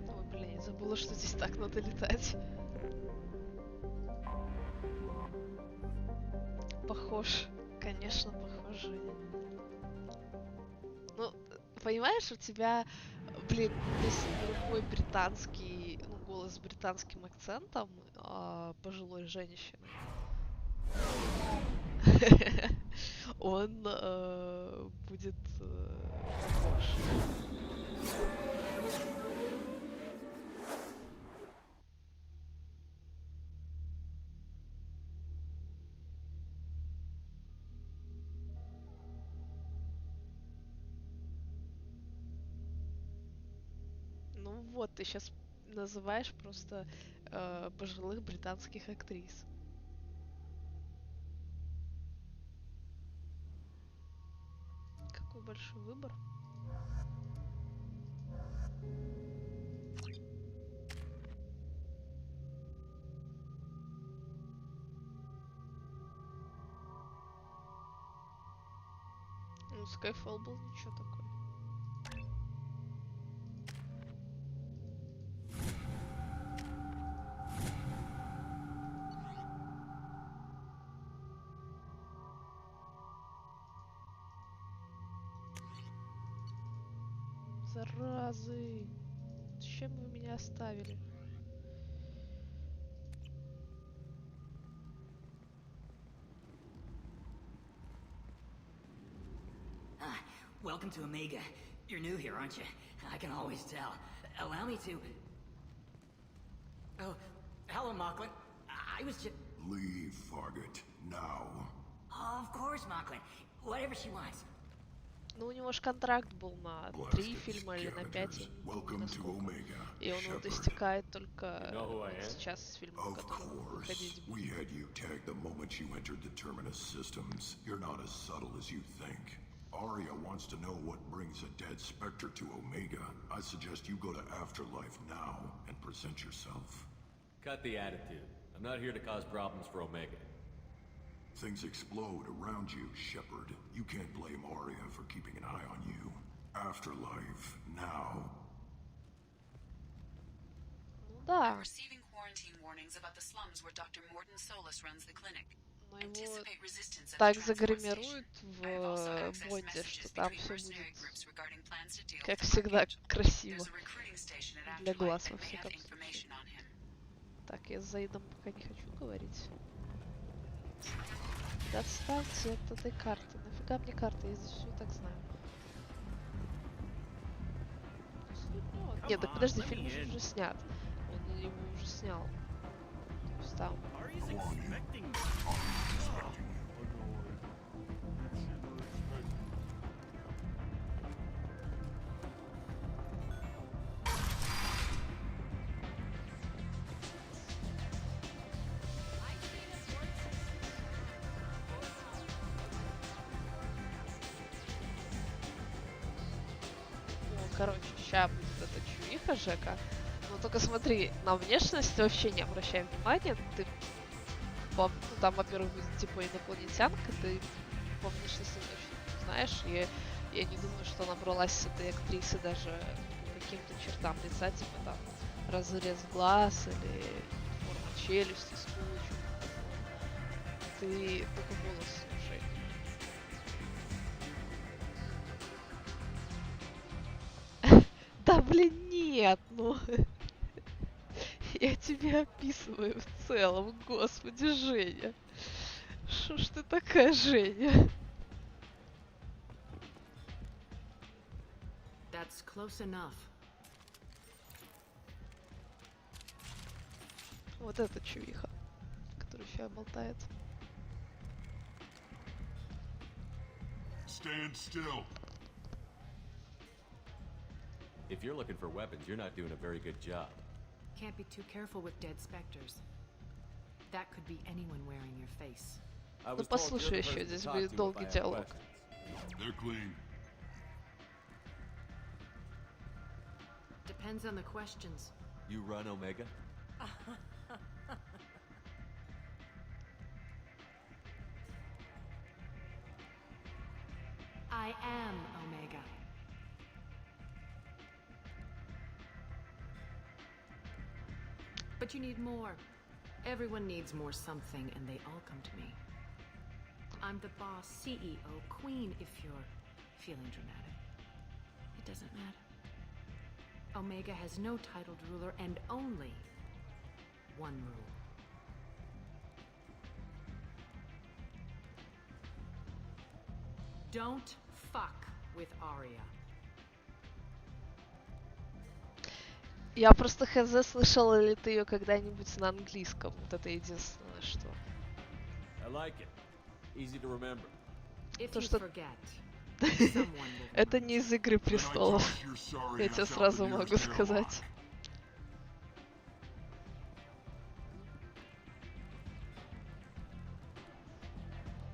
Ой, блин, я забыла, что здесь так надо летать. Похож. Конечно, похож, Женя. Ну, понимаешь, у тебя, блин, здесь глухой британский, ну, голос с британским акцентом пожилой женщины. Он будет похож. Ну вот, ты сейчас называешь просто пожилых британских актрис. Какой большой выбор. Ну, Skyfall был ничего такой. Заразы! Зачем вы меня оставили? Welcome to Omega. You're new here, aren't you? I can always tell. Allow me to... Oh, hello, Mocklin. I was just... Leave, Fargate. Now. Oh, of course, Mocklin. Whatever she wants. Ну, у него же контракт был на 3 фильма или на 5. И он вот истекает только сейчас с фильмом, который выходить будет. We had you tagged the moment you entered the Terminus systems. You're not as subtle as you think. Arya wants to know what brings a dead Spectre to Omega. I suggest you go to Afterlife now and present yourself. Cut the attitude. I'm not here to cause problems for Omega. Things explode around you, Shepard. You can't blame Arya for keeping an eye on you. Afterlife, now. Ну да. I'm receiving quarantine warnings about the slums where Dr. Morton Solus runs the clinic. Но его так загримируют в Бонде, что там все будет, как всегда, красиво. Для глаз, во всяком случае. Так, я с Заидом пока не хочу говорить. Да отстаньте от этой карты. Нафига мне карта? Я здесь все и так знаю. Нет, так подожди, фильм уже снят. Он его уже снял. То есть там... Короче, сейчас будет эта чуиха Жека. Но только смотри, на внешность вообще не обращай внимания. Ты ну, там, во-первых, будет типа инопланетянка, ты по внешности точно знаешь. И я не думаю, что она бралась с этой актрисы даже по каким-то чертам лица, типа там разрез глаз или форма челюсти, скулы, что-то такое. Ты только голос слушай. Да блин, нет, ну. Я тебя описываю в целом, господи, Женя. Шо ж ты такая, Женя? That's close enough. Вот это чувиха, которая сейчас болтает. Stand still. If you're looking for weapons, you're not doing a very good job. Can't be too careful with dead specters. That could be anyone wearing your face. Ну послушай еще, здесь будет долгий диалог. They're clean. Depends on the questions. You run Omega? I am Omega. But you need more. Everyone needs more something, and they all come to me. I'm the boss, CEO, queen, if you're feeling dramatic. It doesn't matter. Omega has no titled ruler and only one rule. Don't fuck with Arya. Я просто хз, слышала ли ты ее когда-нибудь на английском. Вот это единственное, что. I like it. Easy to remember. If То, you что forget, someone will это remind не you. из Игры Престолов. Я тебе сразу могу сказать.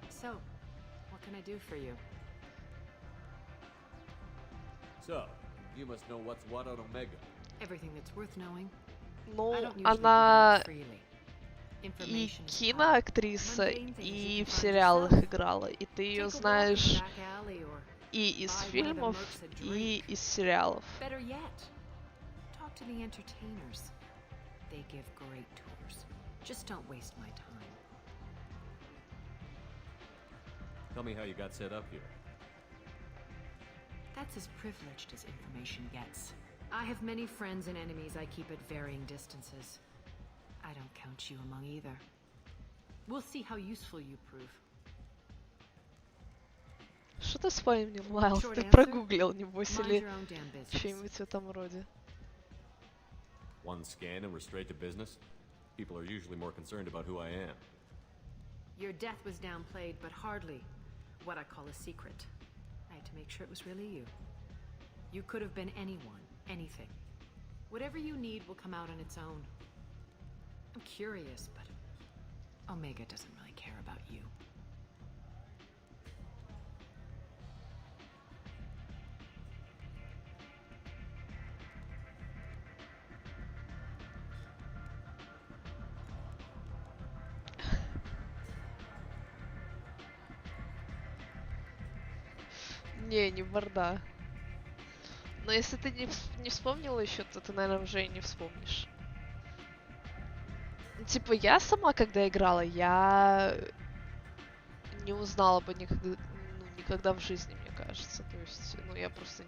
So, what can I do for you? So, you must know what's what on Omega. Everything that's worth knowing. I Ну, don't usually give it она out freely. и Information is power. киноактриса, Mundane things you и can в find сериалах yourself. играла. И ты ее Take a walk in знаешь the back alley or и из buy one of the фильмов, mercs a и drink. из сериалов. Better yet, talk to the entertainers. They give great tours. Just don't waste my time. Tell me how you got set up here. That's as privileged as information gets. I have many friends and enemies I keep at varying distances. I don't count you among either. We'll see how useful you prove. Что ты вспомнил, Майлз? Short Ты answer? прогуглил, небось, Mind или your own damn business. что-нибудь в этом роде. One scan and we're straight to business? People are usually more concerned about who I am. Your death was downplayed, but hardly what I call a secret. I had to make sure it was really you. You could have been anyone, anything. Whatever you need will come out on its own. I'm curious, but Omega doesn't really care about you. Не борда. Но если ты не вспомнила еще, то ты, наверное, уже и не вспомнишь. Ну, типа, я сама, когда играла, я не узнала бы никогда в жизни, мне кажется. То есть, ну, я просто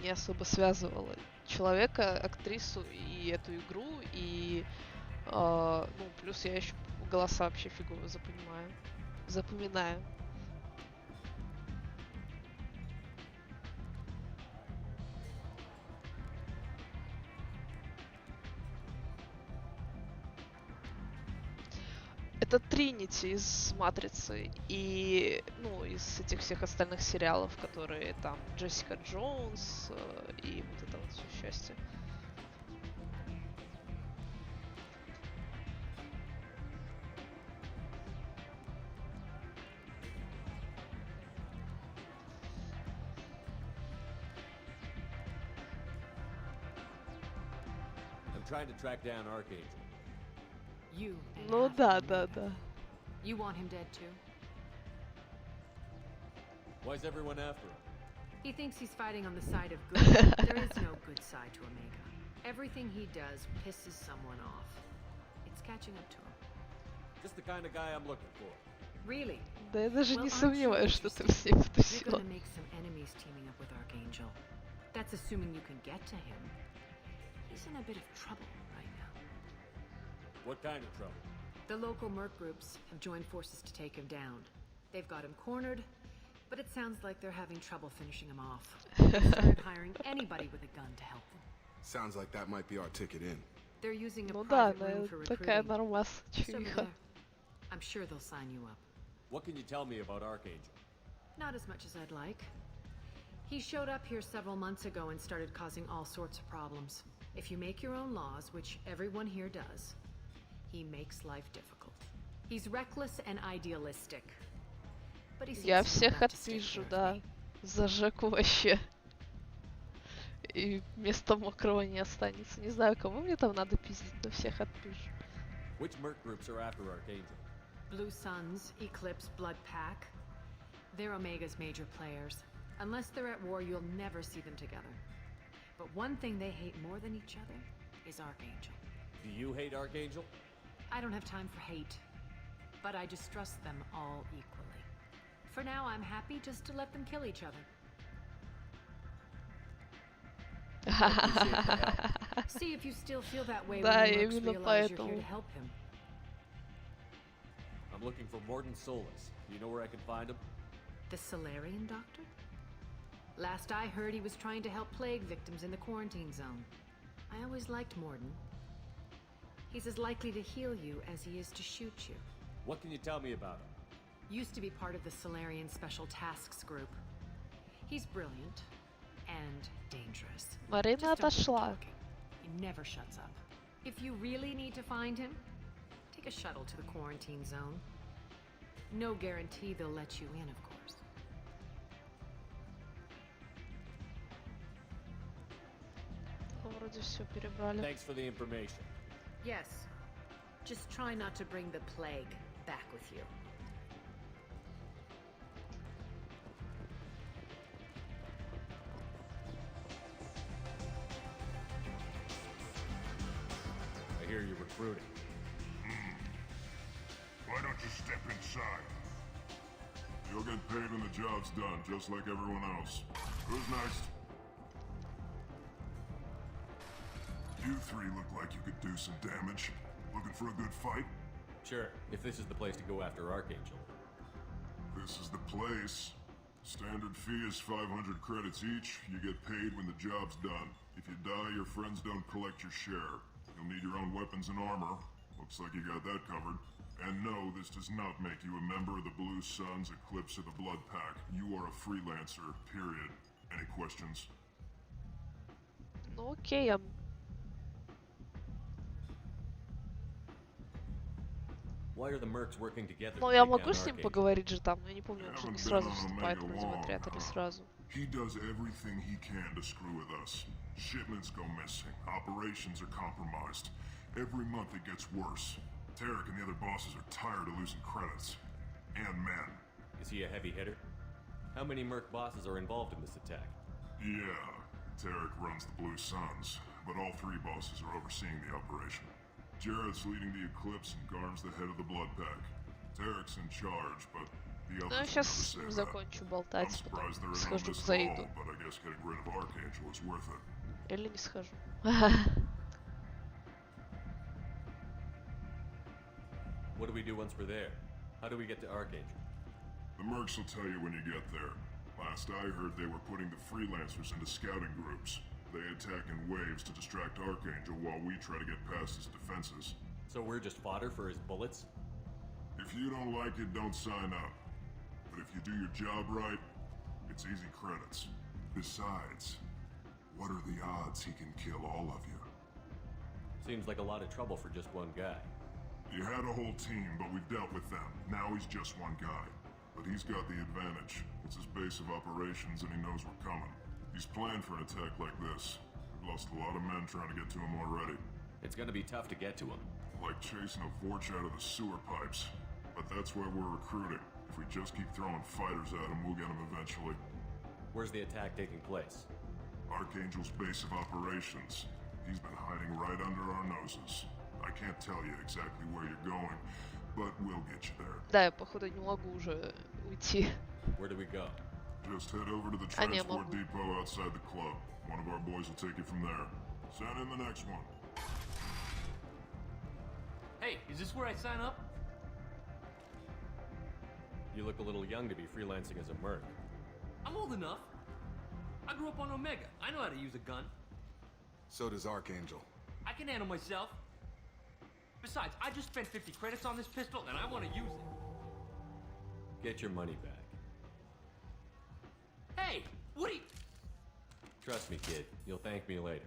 не особо связывала человека, актрису и эту игру, и, ну, плюс я еще голоса вообще фигово запоминаю. Это Тринити из Матрицы и, ну, из этих всех остальных сериалов, которые там Джессика Джонс и вот это вот все счастье. I'm trying to track down Archangel. You and Ну half да, of да, Omega. да. You want him dead too? Why is everyone after him? He thinks he's fighting on the side of good. There is no good side to Omega. Everything he does pisses someone off. It's catching up to him. Just the kind of guy I'm looking for. Really? Да я даже Well, не aren't you сомневаюсь, что ты interested? все You're потусила. gonna make some enemies teaming up with Archangel. That's assuming you can get to him. He's in a bit of trouble right now. What kind of trouble? The local merc groups have joined forces to take him down. They've got him cornered, but it sounds like they're having trouble finishing him off. They've started hiring anybody with a gun to help them. Sounds like that might be our ticket in. They're using a Ну да, private room for такая recruiting. нормас, Just over чувиха. there. I'm sure they'll sign you up. What can you tell me about Archangel? Not as much as I'd like. He showed up here several months ago and started causing all sorts of problems. If you make your own laws, which everyone here does, he makes life difficult. He's reckless and idealistic. But he seems Я smart всех enough to stay отпишу, clear of да. me. За Жеку вообще. И места мокрого не останется. Не знаю, кого мне там надо пиздить, но всех отпишу. Which merc groups are after Archangel? Blue Suns, Eclipse, Blood Pack. They're Omega's major players. Unless they're at war, you'll never see them together. But one thing they hate more than each other is Archangel. Do you hate Archangel? I don't have time for hate, but I distrust them all equally. For now, I'm happy just to let them kill each other. See if you still feel that way Да, when the mercs именно realize you're here поэтому. to help him. I'm looking for Morden Solus. Do you know where I can find him? The Solarian doctor? Last I heard, he was trying to help plague victims in the quarantine zone. I always liked Morden. He's as likely to heal you as he is to shoot you. What can you tell me about him? Used to be part of the Solarian Special Tasks Group. He's brilliant and dangerous. Марина Just don't keep отошла. talking. He never shuts up. If you really need to find him, take a shuttle to the quarantine zone. No guarantee they'll let you in, of course. Вроде все перебрали. Thanks for the information. Yes. Just try not to bring the plague back with you. I hear you're recruiting. Why don't you step inside? You'll get paid when the job's done, just like everyone else. Who's next? You three look like you could do some damage. Looking for a good fight? Sure, if this is the place to go after Archangel. This is the place. Standard fee is 500 credits each. You get paid when the job's done. If you die, your friends don't collect your share. You'll need your own weapons and armor. Looks like you got that covered. And no, this does not make you a member of the Blue Suns, Eclipse, or the Blood Pack. You are a freelancer, period. Any questions? Ну окей, я... Why are the mercs working together? Ну to я take могу down с ним Archangel? поговорить же там, но я не помню, он же не Haven't сразу been on вступает в Omega один long отряд или now. сразу. He does everything he can to screw with us. Shipments go missing. Operations are compromised. Every month it gets worse. Tarek and the other bosses are tired of losing credits. And men. Is he a heavy hitter? How many merc bosses are involved in this attack? Yeah, Tarek runs the Blue Suns, but all three bosses are overseeing the operation. Jared's leading the Eclipse and Garm's the head of the Blood Pack. Tarek's in charge, but the Ну others я will сейчас never say that. закончу I'm болтать, потом surprised they're in on схожу this к at all, Заиду. but I guess getting rid of Archangel is worth it. Или не схожу. What do we do once we're there? How do we get to Archangel? The mercs will tell you when you get there. Last I heard, they were putting the freelancers into scouting groups. They attack in waves to distract Archangel while we try to get past his defenses. So we're just fodder for his bullets? If you don't like it, don't sign up. But if you do your job right, it's easy credits. Besides, what are the odds he can kill all of you? Seems like a lot of trouble for just one guy. He had a whole team, but we've dealt with them. Now he's just one guy. But he's got the advantage. It's his base of operations and he knows we're coming. He's planned for an attack like this. We've lost a lot of men trying to get to him already. It's gonna be tough to get to him. Like chasing a Vorch out of the sewer pipes. But that's why we're recruiting. If we just keep throwing fighters at him, we'll get him eventually. Where's the attack taking place? Archangel's base of operations. He's been hiding right under our noses. I can't tell you exactly where you're going, but we'll get you there. Да, я походу не могу уже уйти. Where do we go? Just head over to the А не transport могу. depot outside the club. One of our boys will take you from there. Send in the next one. Hey, is this where I sign up? You look a little young to be freelancing as a merc. I'm old enough. I grew up on Omega. I know how to use a gun. So does Archangel. I can handle myself. Besides, I just spent 50 credits on this pistol and I want to use it. Get your money back. Hey, what are you... Trust me, kid. You'll thank me later.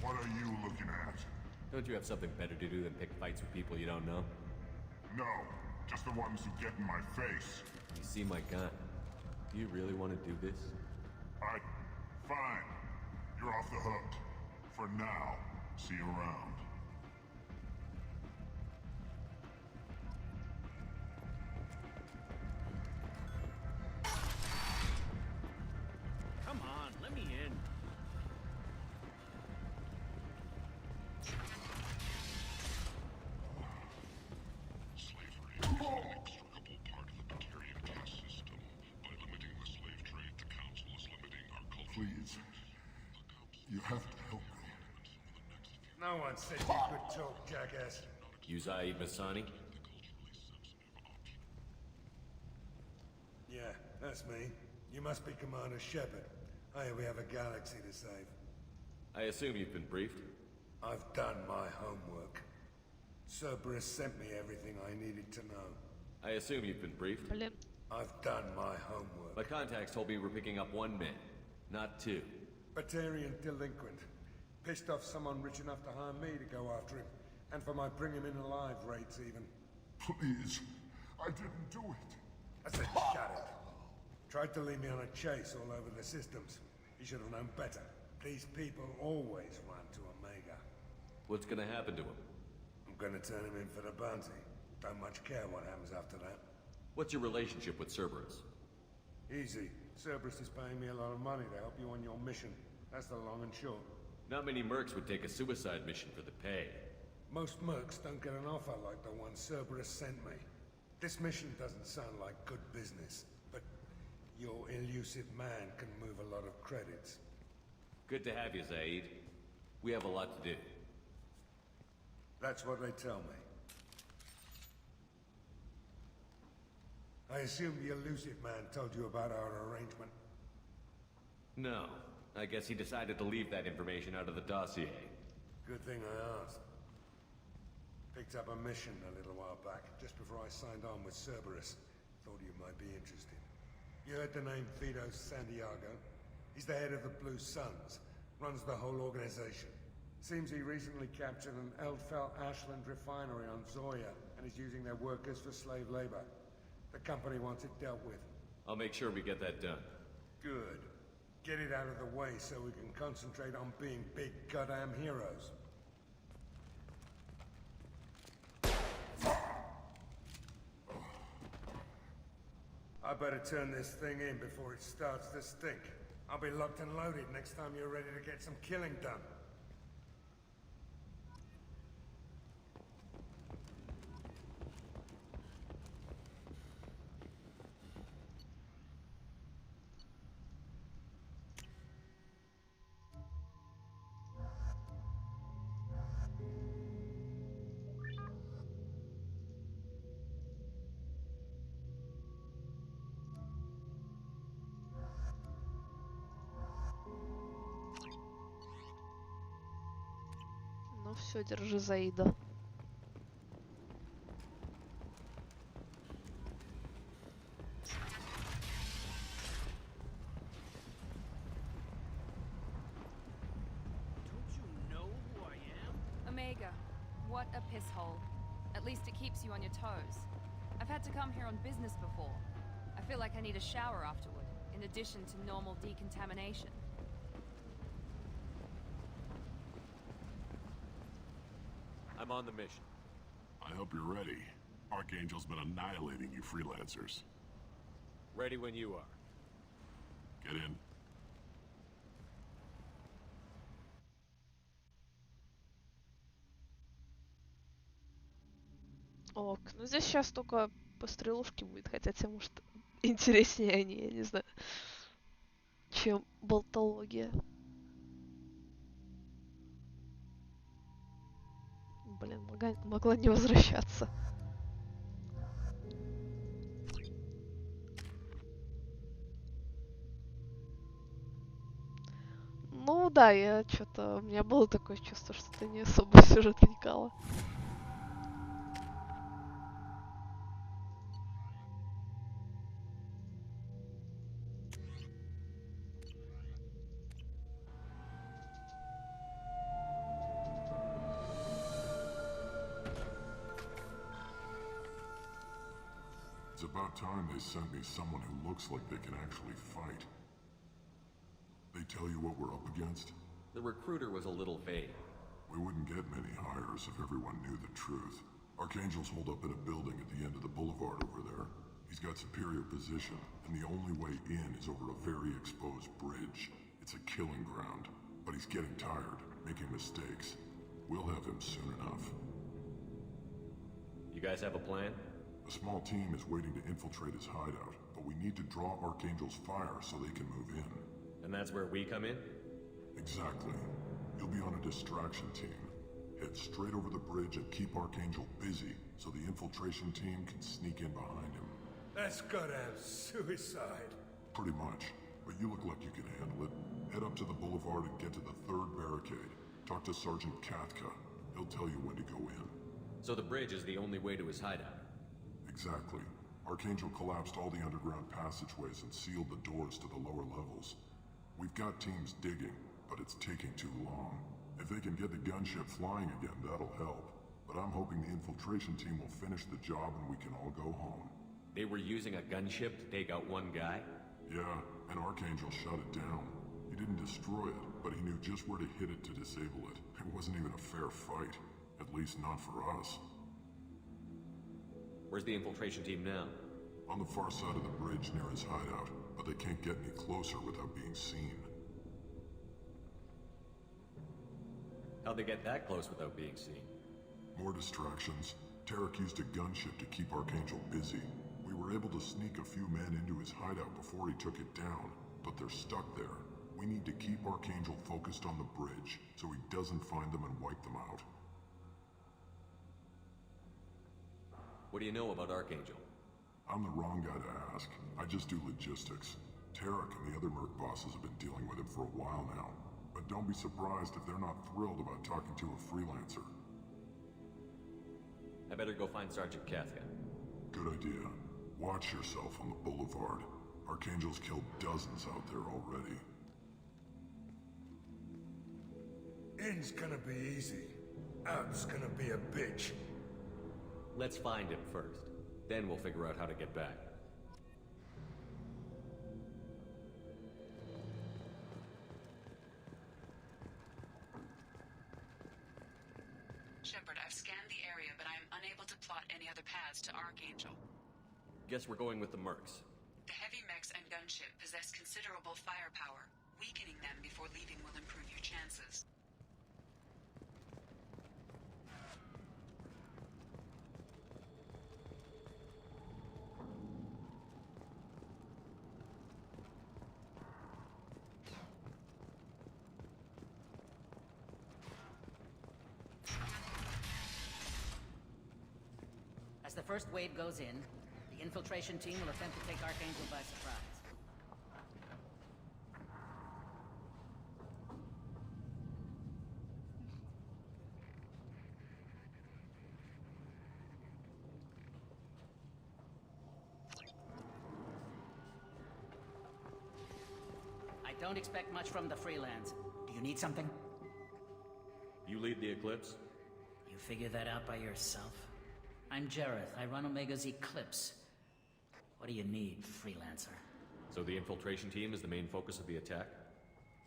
What are you looking at? Don't you have something better to do than pick fights with people you don't know? No, just the ones who get in my face. You see my gun. Do you really want to do this? Fine. You're off the hook. For now. See you around. Come on, let me in. Slavery is an inextricable part of the Batarian caste system. By limiting the slave trade, the Council is limiting our culture. Please. You have to help me. No one said you could talk, jackass. You Zaid Masani? Yeah, that's me. You must be Commander Shepard. Hey, we have a galaxy to save. I assume you've been briefed? I've done my homework. Cerberus sent me everything I needed to know. I assume you've been briefed? Блин. I've done my homework. My contacts told me we're picking up 1 man, not 2. Batarian delinquent. Pissed off someone rich enough to hire me to go after him. And for my bring him in alive rates even. Please. I didn't do it. I said shut it. Tried to lead me on a chase all over the systems. He should have known better. These people always run to Omega. What's gonna happen to him? I'm gonna turn him in for the bounty. Don't much care what happens after that. What's your relationship with Cerberus? Easy. Cerberus is paying me a lot of money to help you on your mission. That's the long and short. Not many mercs would take a suicide mission for the pay. Most mercs don't get an offer like the one Cerberus sent me. This mission doesn't sound like good business, but your elusive man can move a lot of credits. Good to have you, Zaid. We have a lot to do. That's what they tell me. I assume the elusive man told you about our arrangement. No. I guess he decided to leave that information out of the dossier. Good thing I asked. Picked up a mission a little while back, just before I signed on with Cerberus. Thought you might be interested. You heard the name Vito Santiago? He's the head of the Blue Suns, runs the whole organization. Seems he recently captured an Eldfell Ashland refinery on Zoya and is using their workers for slave labor. The company wants it dealt with. I'll make sure we get that done. Good. Get it out of the way so we can concentrate on being big goddamn heroes. I better turn this thing in before it starts to stink. I'll be locked and loaded next time you're ready to get some killing done. Ну все, держи Заида. Don't you know who I am? Omega, what a piss hole. At least it keeps you on your toes. I've had to come here on business before. I feel like I need a shower afterward, in addition to normal decontamination. I'm on the mission. I hope you're ready. Archangel's been annihilating you freelancers. Ready when you are. Get in. Ок, ну здесь сейчас только пострелушки будет, хотя тем, может, интереснее они, я не знаю, чем болтология. Блин, могла не возвращаться. Ну да, я что-то... У меня было такое чувство, что ты не особо в сюжет вникала. It's about time they sent me someone who looks like they can actually fight. tell you what we're up against? The recruiter was a little vague. We wouldn't get many hires if everyone knew the truth. Archangel's holed up in a building at the end of the boulevard over there. He's got superior position, and the only way in is over a very exposed bridge. It's a killing ground, but he's getting tired, making mistakes. We'll have him soon enough. You guys have a plan? A small team is waiting to infiltrate his hideout, but we need to draw Archangel's fire so they can move in. And that's where we come in? Exactly. You'll be on a distraction team. Head straight over the bridge and keep Archangel busy so the infiltration team can sneak in behind him. That's goddamn suicide. Pretty much. But you look like you can handle it. Head up to the boulevard and get to the third barricade. Talk to Sergeant Katka. He'll tell you when to go in. So the bridge is the only way to his hideout? Exactly. Archangel collapsed all the underground passageways and sealed the doors to the lower levels. We've got teams digging, but it's taking too long. If they can get the gunship flying again, that'll help. But I'm hoping the infiltration team will finish the job and we can all go home. They were using a gunship to take out one guy? Yeah, and Archangel shut it down. He didn't destroy it, but he knew just where to hit it to disable it. It wasn't even a fair fight. At least not for us. Where's the infiltration team now? On the far side of the bridge near his hideout, but they can't get any closer without being seen. How'd they get that close without being seen? More distractions. Tarek used a gunship to keep Archangel busy. We were able to sneak a few men into his hideout before he took it down, but they're stuck there. We need to keep Archangel focused on the bridge, so he doesn't find them and wipe them out. What do you know about Archangel? I'm the wrong guy to ask. I just do logistics. Tarek and the other merc bosses have been dealing with him for a while now. But don't be surprised if they're not thrilled about talking to a freelancer. I better go find Sergeant Katka. Good idea. Watch yourself on the boulevard. Archangel's killed dozens out there already. In's gonna be easy. Out's gonna be a bitch. Let's find him first. Then we'll figure out how to get back. Shepard, I've scanned the area, but I'm unable to plot any other paths to Archangel. Guess we're going with the mercs. The heavy mechs and gunship possess considerable firepower. Weakening them before leaving will improve your chances. As the first wave goes in, the infiltration team will attempt to take Archangel by surprise. I don't expect much from the freelance. Do you need something? You lead the Eclipse? You figure that out by yourself? I'm Jareth. I run Omega's Eclipse. What do you need, freelancer? So the infiltration team is the main focus of the attack?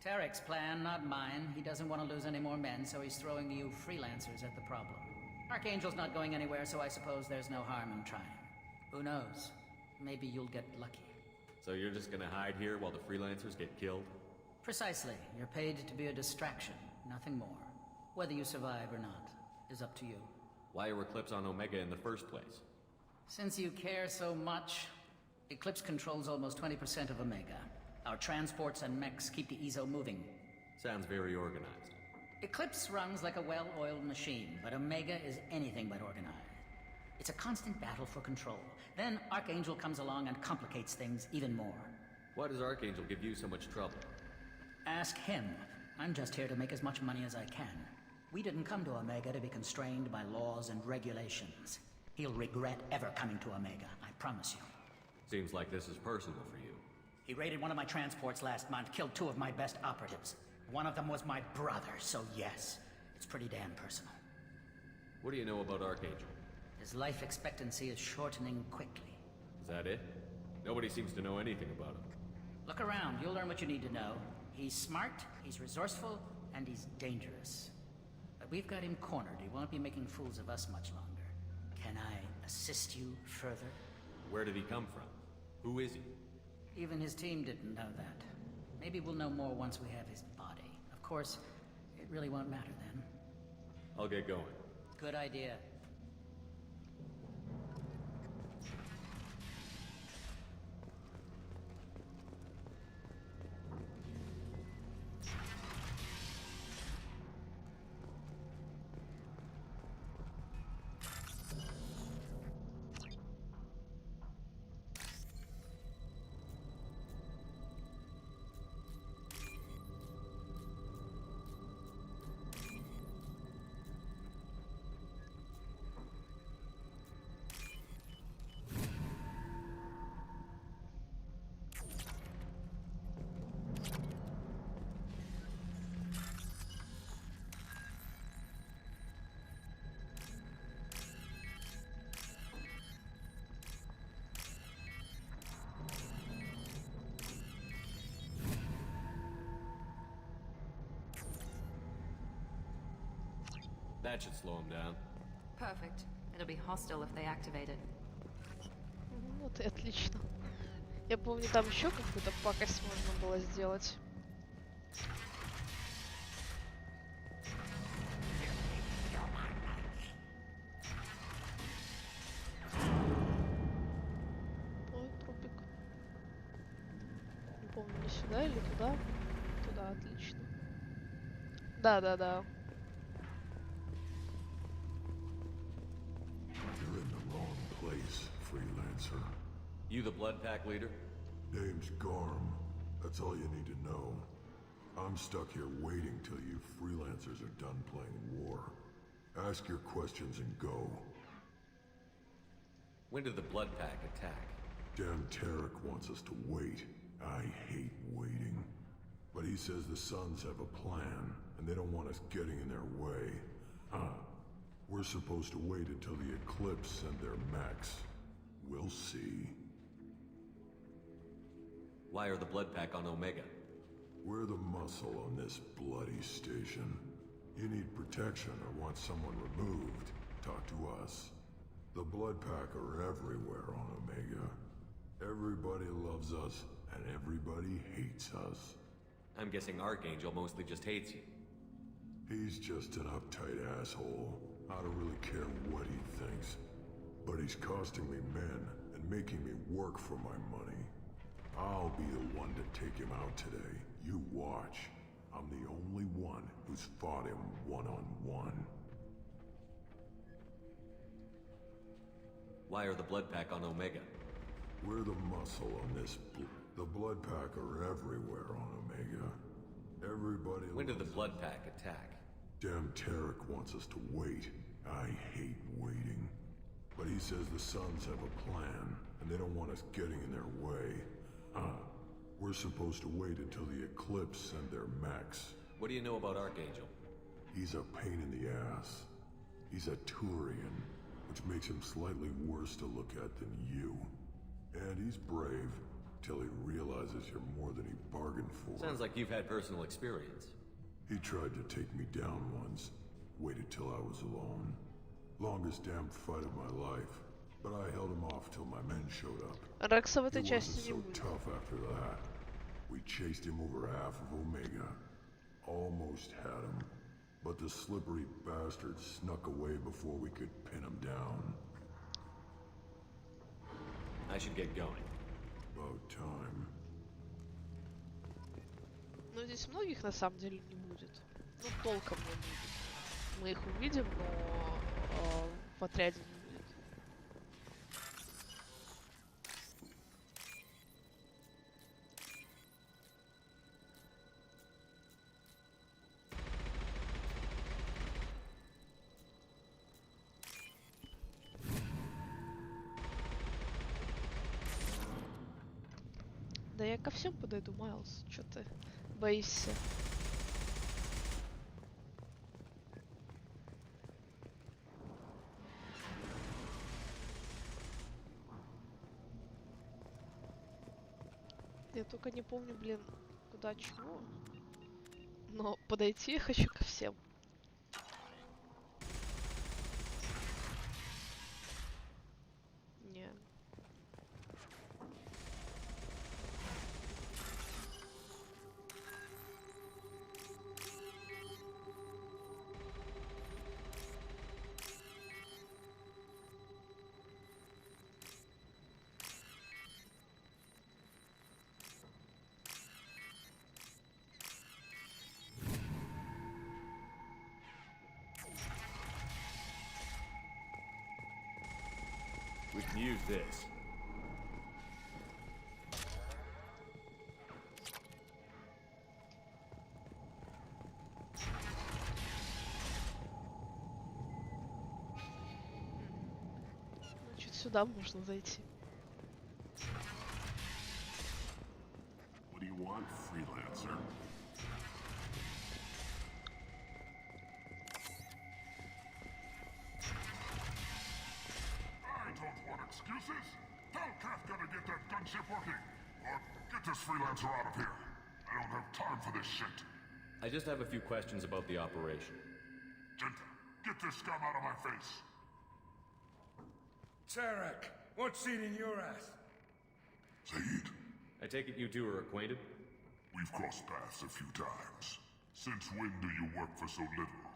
Tarek's plan, not mine. He doesn't want to lose any more men, so he's throwing you freelancers at the problem. Archangel's not going anywhere, so I suppose there's no harm in trying. Who knows? Maybe you'll get lucky. So you're just gonna hide here while the freelancers get killed? Precisely. You're paid to be a distraction, nothing more. Whether you survive or not is up to you. Why are Eclipse on Omega in the first place? Since you care so much, Eclipse controls almost 20% of Omega. Our transports and mechs keep the EZO moving. Sounds very organized. Eclipse runs like a well-oiled machine, but Omega is anything but organized. It's a constant battle for control. Then Archangel comes along and complicates things even more. Why does Archangel give you so much trouble? Ask him. I'm just here to make as much money as I can. We didn't come to Omega to be constrained by laws and regulations. He'll regret ever coming to Omega, I promise you. Seems like this is personal for you. He raided one of my transports last month, killed 2 of my best operatives. One of them was my brother, so yes, it's pretty damn personal. What do you know about Archangel? His life expectancy is shortening quickly. Is that it? Nobody seems to know anything about him. Look around, you'll learn what you need to know. He's smart, he's resourceful, and he's dangerous. But we've got him cornered. He won't be making fools of us much longer. Can I assist you further? Where did he come from? Who is he? Even his team didn't know that. Maybe we'll know more once we have his body. Of course, it really won't matter then. I'll get going. Good idea. That should slow him down. Perfect. It'll be hostile if they activate it. Вот и отлично. Я помню, там еще какую-то пакость можно было сделать. Ой, трупик. Не помню, не сюда или туда. Туда, отлично. Да. You're in the wrong place, freelancer. You the Blood Pack leader? Name's Garm. That's all you need to know. I'm stuck here waiting till you freelancers are done playing war. Ask your questions and go. When did the Blood Pack attack? Damn Tarek wants us to wait. I hate waiting. But he says the Suns have a plan, and they don't want us getting in their way. We're supposed to wait until the Eclipse send their mechs. We'll see. Why are the Blood Pack on Omega? We're the muscle on this bloody station. You need protection or want someone removed, talk to us. The Blood Pack are everywhere on Omega. Everybody loves us, and everybody hates us. I'm guessing Archangel mostly just hates you. He's just an uptight asshole. I don't really care what he thinks. But he's costing me men and making me work for my money. I'll be the one to take him out today. You watch. I'm the only one who's fought him one-on-one. Why are the Blood Pack on Omega? We're the muscle on this. The Blood Pack are everywhere on Omega. Everybody. When did the Blood Pack attack? Damn Tarek wants us to wait. I hate waiting. But he says the Suns have a plan, and they don't want us getting in their way. We're supposed to wait until the Eclipse send their mechs. What do you know about Archangel? He's a pain in the ass. He's a Turian, which makes him slightly worse to look at than you. And he's brave, till he realizes you're more than he bargained for. Sounds like you've had personal experience. He tried to take me down once. Waited till I was alone. Longest damn fight of my life. But I held him off till my men showed up. Рекса в этой He части wasn't не so будет. tough after that. We chased him over half of Omega. Almost had him. But the slippery bastard snuck away before we could pin him down. I should get going. About time. Ну, здесь многих на самом деле не будет. Ну, толком не будет. Мы их увидим, но в отряде не будет. Да я ко всем подойду, Майлз. Чё ты боишься? Я только не помню, блин, удачу. Но подойти я хочу ко всем. Не. We can use this. Значит, сюда можно зайти. What do you want, freelancer? I don't want excuses. Tell Kafka to get that gunship working. Or get this freelancer out of here. I don't have time for this shit. I just have a few questions about the operation. Genta, get this scum out of my face. Tarek, what's eating your ass? Zaid, I take it you two are acquainted? we've crossed paths a few times. Since when do you work for so little?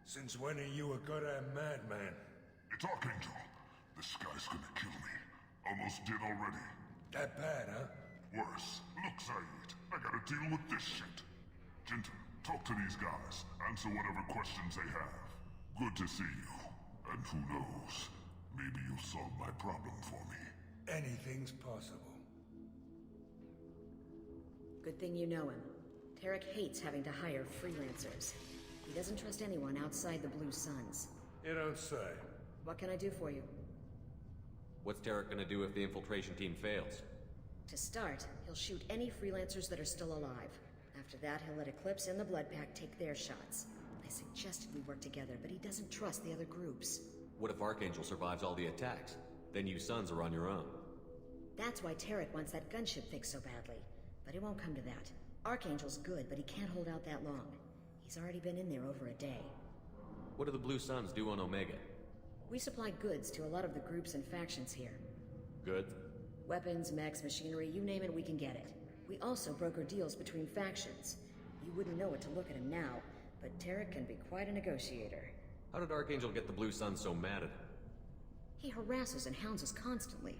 Since when are you a goddamn madman? It's Archangel. This guy's gonna kill me. Almost did already. That bad, huh? Worse. Look, Zaid, I gotta deal with this shit. Genta, talk to these guys. Answer whatever questions they have. Good to see you. And who knows, maybe you'll solve my problem for me. Anything's possible. Good thing you know him. Tarek hates having to hire freelancers. He doesn't trust anyone outside the Blue Suns. You don't say. What can I do for you? What's Tarek gonna do if the infiltration team fails? To start, he'll shoot any freelancers that are still alive. After that, he'll let Eclipse and the Blood Pack take their shots. I suggested we work together, but he doesn't trust the other groups. What if Archangel survives all the attacks? Then you sons are on your own. That's why Tarek wants that gunship fixed so badly. But it won't come to that. Archangel's good, but he can't hold out that long. He's already been in there over a day. What do the Blue Suns do on Omega? We supply goods to a lot of the groups and factions here. Goods? Weapons, mechs, machinery, you name it, we can get it. We also broker deals between factions. You wouldn't know it to look at him now, but Tarek can be quite a negotiator. How did Archangel get the Blue Suns so mad at him? He harasses and hounds us constantly.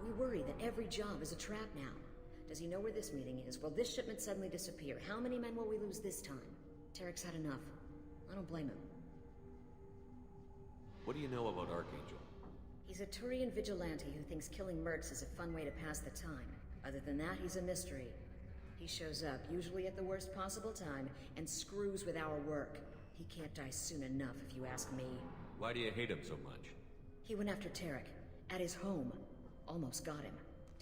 We worry that every job is a trap now. Does he know where this meeting is? Will this shipment suddenly disappear? How many men will we lose this time? Tarek's had enough. I don't blame him. What do you know about Archangel? He's a Turian vigilante who thinks killing mercs is a fun way to pass the time. Other than that, he's a mystery. He shows up, usually at the worst possible time, and screws with our work. He can't die soon enough, if you ask me. Why do you hate him so much? He went after Tarek, at his home. Almost got him.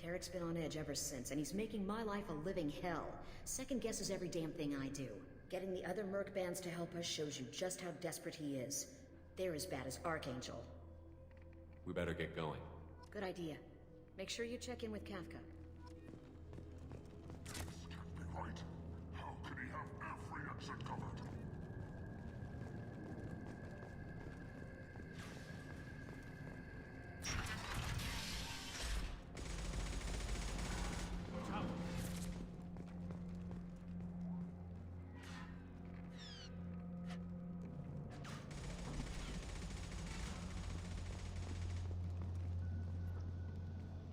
Tarek's been on edge ever since, and he's making my life a living hell. Second guesses every damn thing I do. Getting the other merc bands to help us shows you just how desperate he is. They're as bad as Archangel. We better get going. Good idea. Make sure you check in with Kafka. This can't be right. How could he have every exit covered?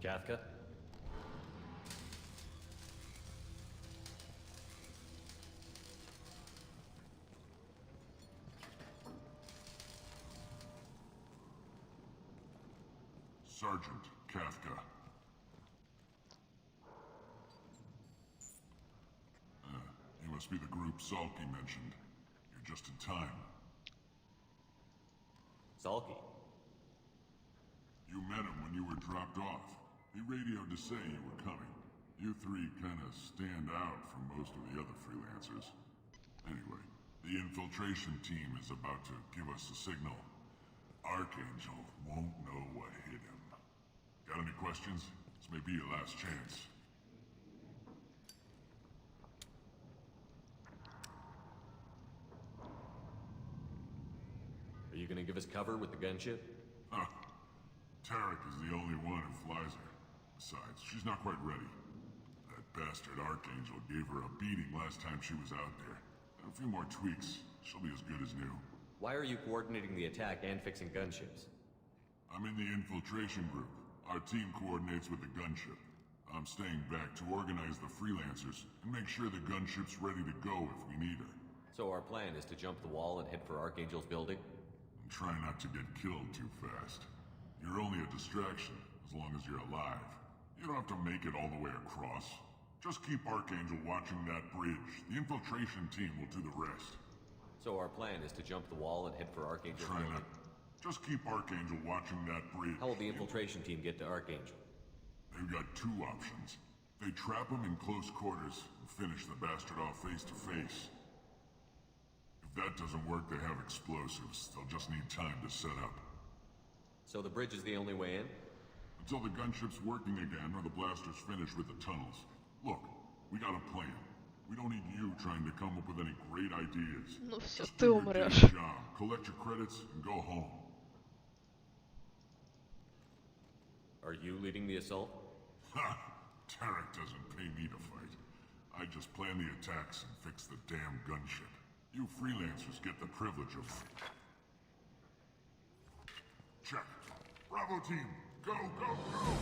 Kafka? Sergeant Kafka. You must be the group Salky mentioned. You're just in time. Salky? You met him when you were dropped off. He radioed to say you were coming. You three kind of stand out from most of the other freelancers. Anyway, the infiltration team is about to give us a signal. Archangel won't know what hit him. Got any questions? This may be your last chance. Are you gonna give us cover with the gunship? Huh. Tarek is the only one who flies her. Besides, she's not quite ready. That bastard Archangel gave her a beating last time she was out there. A few more tweaks, she'll be as good as new. Why are you coordinating the attack and fixing gunships? I'm in the infiltration group. Our team coordinates with the gunship. I'm staying back to organize the freelancers and make sure the gunship's ready to go if we need her. So our plan is to jump the wall and head for Archangel's building? And try not to get killed too fast. You're only a distraction, as long as you're alive. You don't have to make it all the way across. Just keep Archangel watching that bridge. The infiltration team will do the rest. So our plan is to jump the wall and head for Archangel's Try building? not... Just keep Archangel watching that bridge. How will the infiltration team get to Archangel? They've got two options. They trap him in close quarters and finish the bastard off face to face. If that doesn't work, they have explosives. They'll just need time to set up. So the bridge is the only way in? Until the gunship's working again or the blasters finish with the tunnels. Look, we got a plan. We don't need you trying to come up with any great ideas. Ну все, Just ты do your day умрешь. job, collect your credits, and go home. Are you leading the assault? Ha! Tarek doesn't pay me to fight. I just plan the attacks and fix the damn gunship. You freelancers get the privilege of it. Check. Bravo team, go, go, go!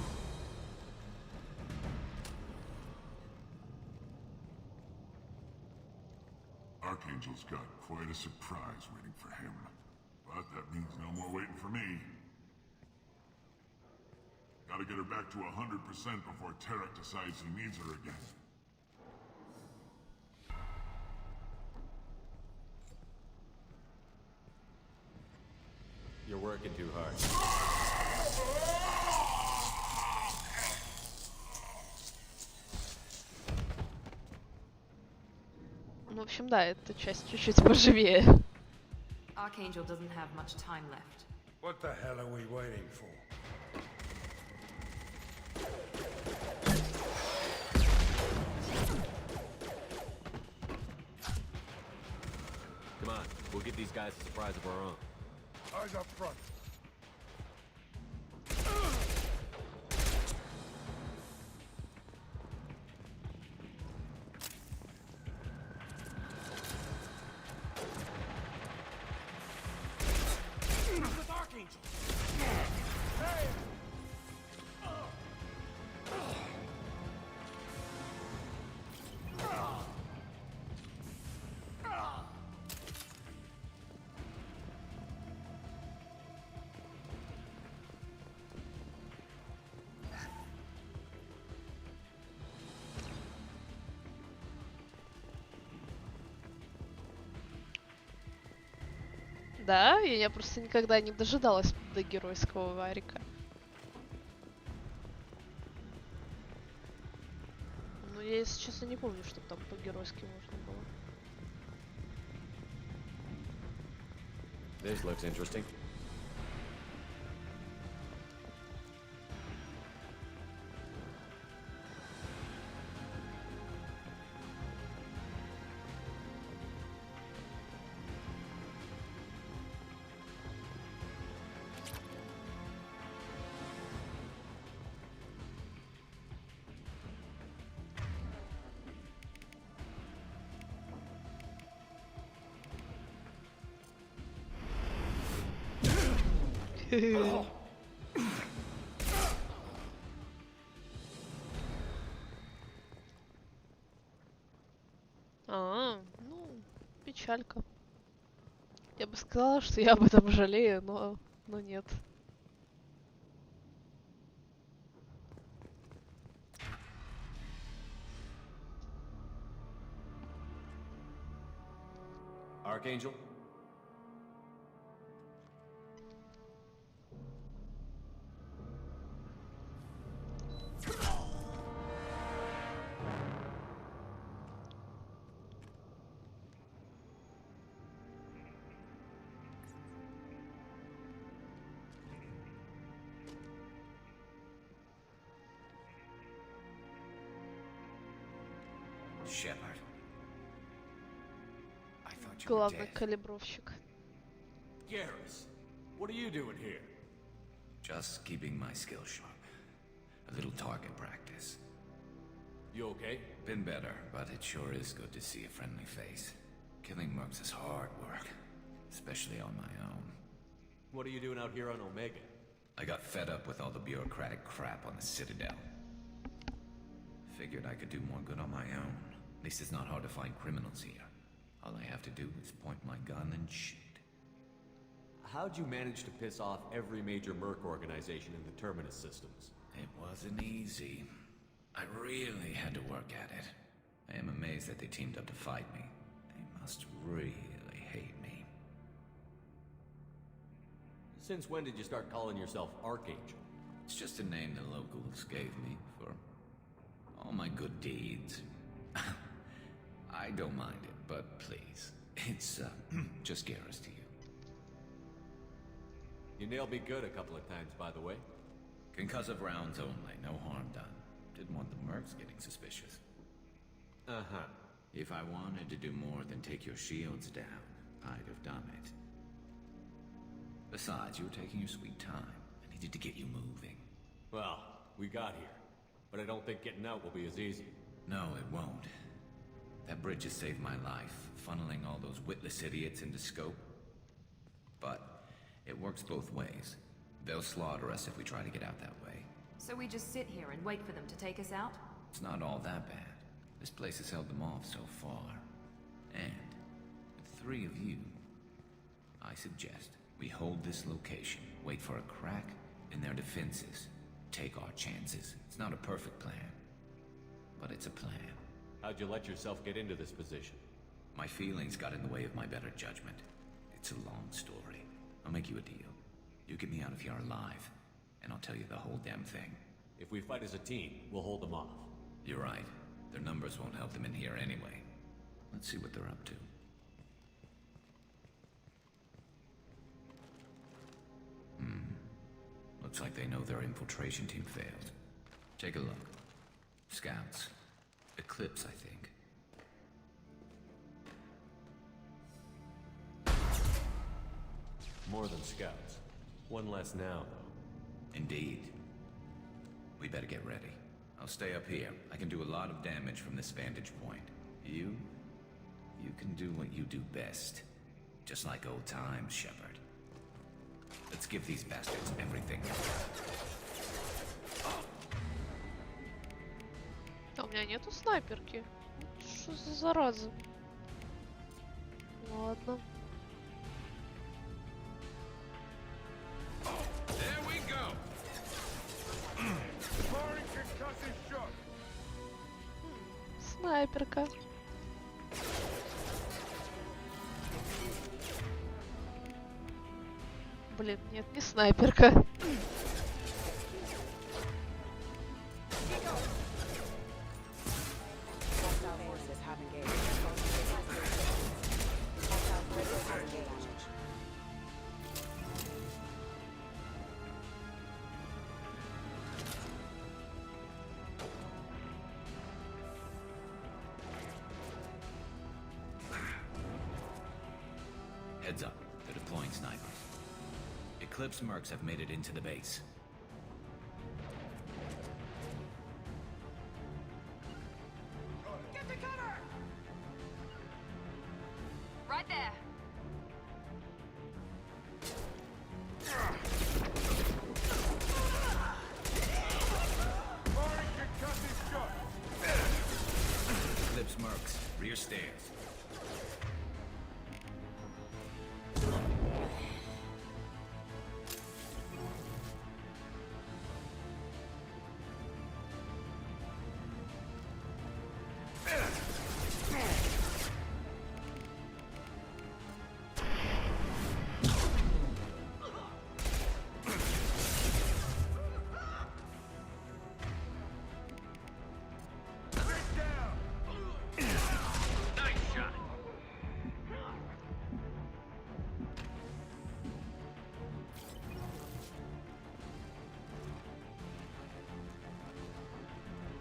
Archangel's got quite a surprise waiting for him. But that means no more waiting for me. Gotta get her back to 100% before Tarek decides he needs her again. You're working too hard. Ну, в общем, да, эта часть чуть-чуть поживее. Archangel doesn't have much time left. What the hell are we waiting for? Come on, we'll give these guys a surprise of our own. Eyes up front. With Archangel! Да, и я просто никогда не дожидалась до геройского варика. Ну, я, если честно, не помню, что там по-геройски можно было. This looks interesting. Ну, печалька. Я бы сказала, что я об этом жалею, но нет. Archangel? Shepard. I thought you were Главный dead. калибровщик. Garrus, what are you doing here? Just keeping my skills sharp. A little target practice. You okay? Been better, but it sure is good to see a friendly face. Killing mercs is hard work, especially on my own. What are you doing out here on Omega? I got fed up with all the bureaucratic crap on the Citadel. Figured I could do more good on my own. At least it's not hard to find criminals here. All I have to do is point my gun and shoot. How'd you manage to piss off every major merc organization in the Terminus systems? It wasn't easy. I really had to work at it. I am amazed that they teamed up to fight me. They must really hate me. Since when did you start calling yourself Archangel? It's just a name the locals gave me for all my good deeds. I don't mind it, but please, it's just Garrus to you. You nailed me good a couple of times, by the way. Concussive rounds only, no harm done. Didn't want the mercs getting suspicious. Uh-huh. If I wanted to do more than take your shields down, I'd have done it. Besides, you were taking your sweet time. I needed to get you moving. Well, we got here. But I don't think getting out will be as easy. No, it won't. That bridge has saved my life, funneling all those witless idiots into scope. But it works both ways. They'll slaughter us if we try to get out that way. So we just sit here and wait for them to take us out? It's not all that bad. This place has held them off so far. And with 3 of you, I suggest we hold this location, wait for a crack in their defenses, take our chances. It's not a perfect plan, but it's a plan. How'd you let yourself get into this position? My feelings got in the way of my better judgment. It's a long story. I'll make you a deal. You get me out of here alive, and I'll tell you the whole damn thing. If we fight as a team, we'll hold them off. You're right. Their numbers won't help them in here anyway. Let's see what they're up to. Looks like they know their infiltration team failed. Take a look. Scouts. Eclipse, I think. More than scouts. One less now, though. Indeed. We better get ready. I'll stay up here. I can do a lot of damage from this vantage point. You can do what you do best. Just like old times, Shepard. Let's give these bastards everything. А у меня нету снайперки. Что за зараза? Ладно. There we go. Firing concussive shot. Снайперка. Блин, нет, не снайперка. Heads up. They're deploying snipers. Eclipse mercs have made it into the base. Get to cover! Right there. Firing concussive shot. Eclipse mercs, rear stairs.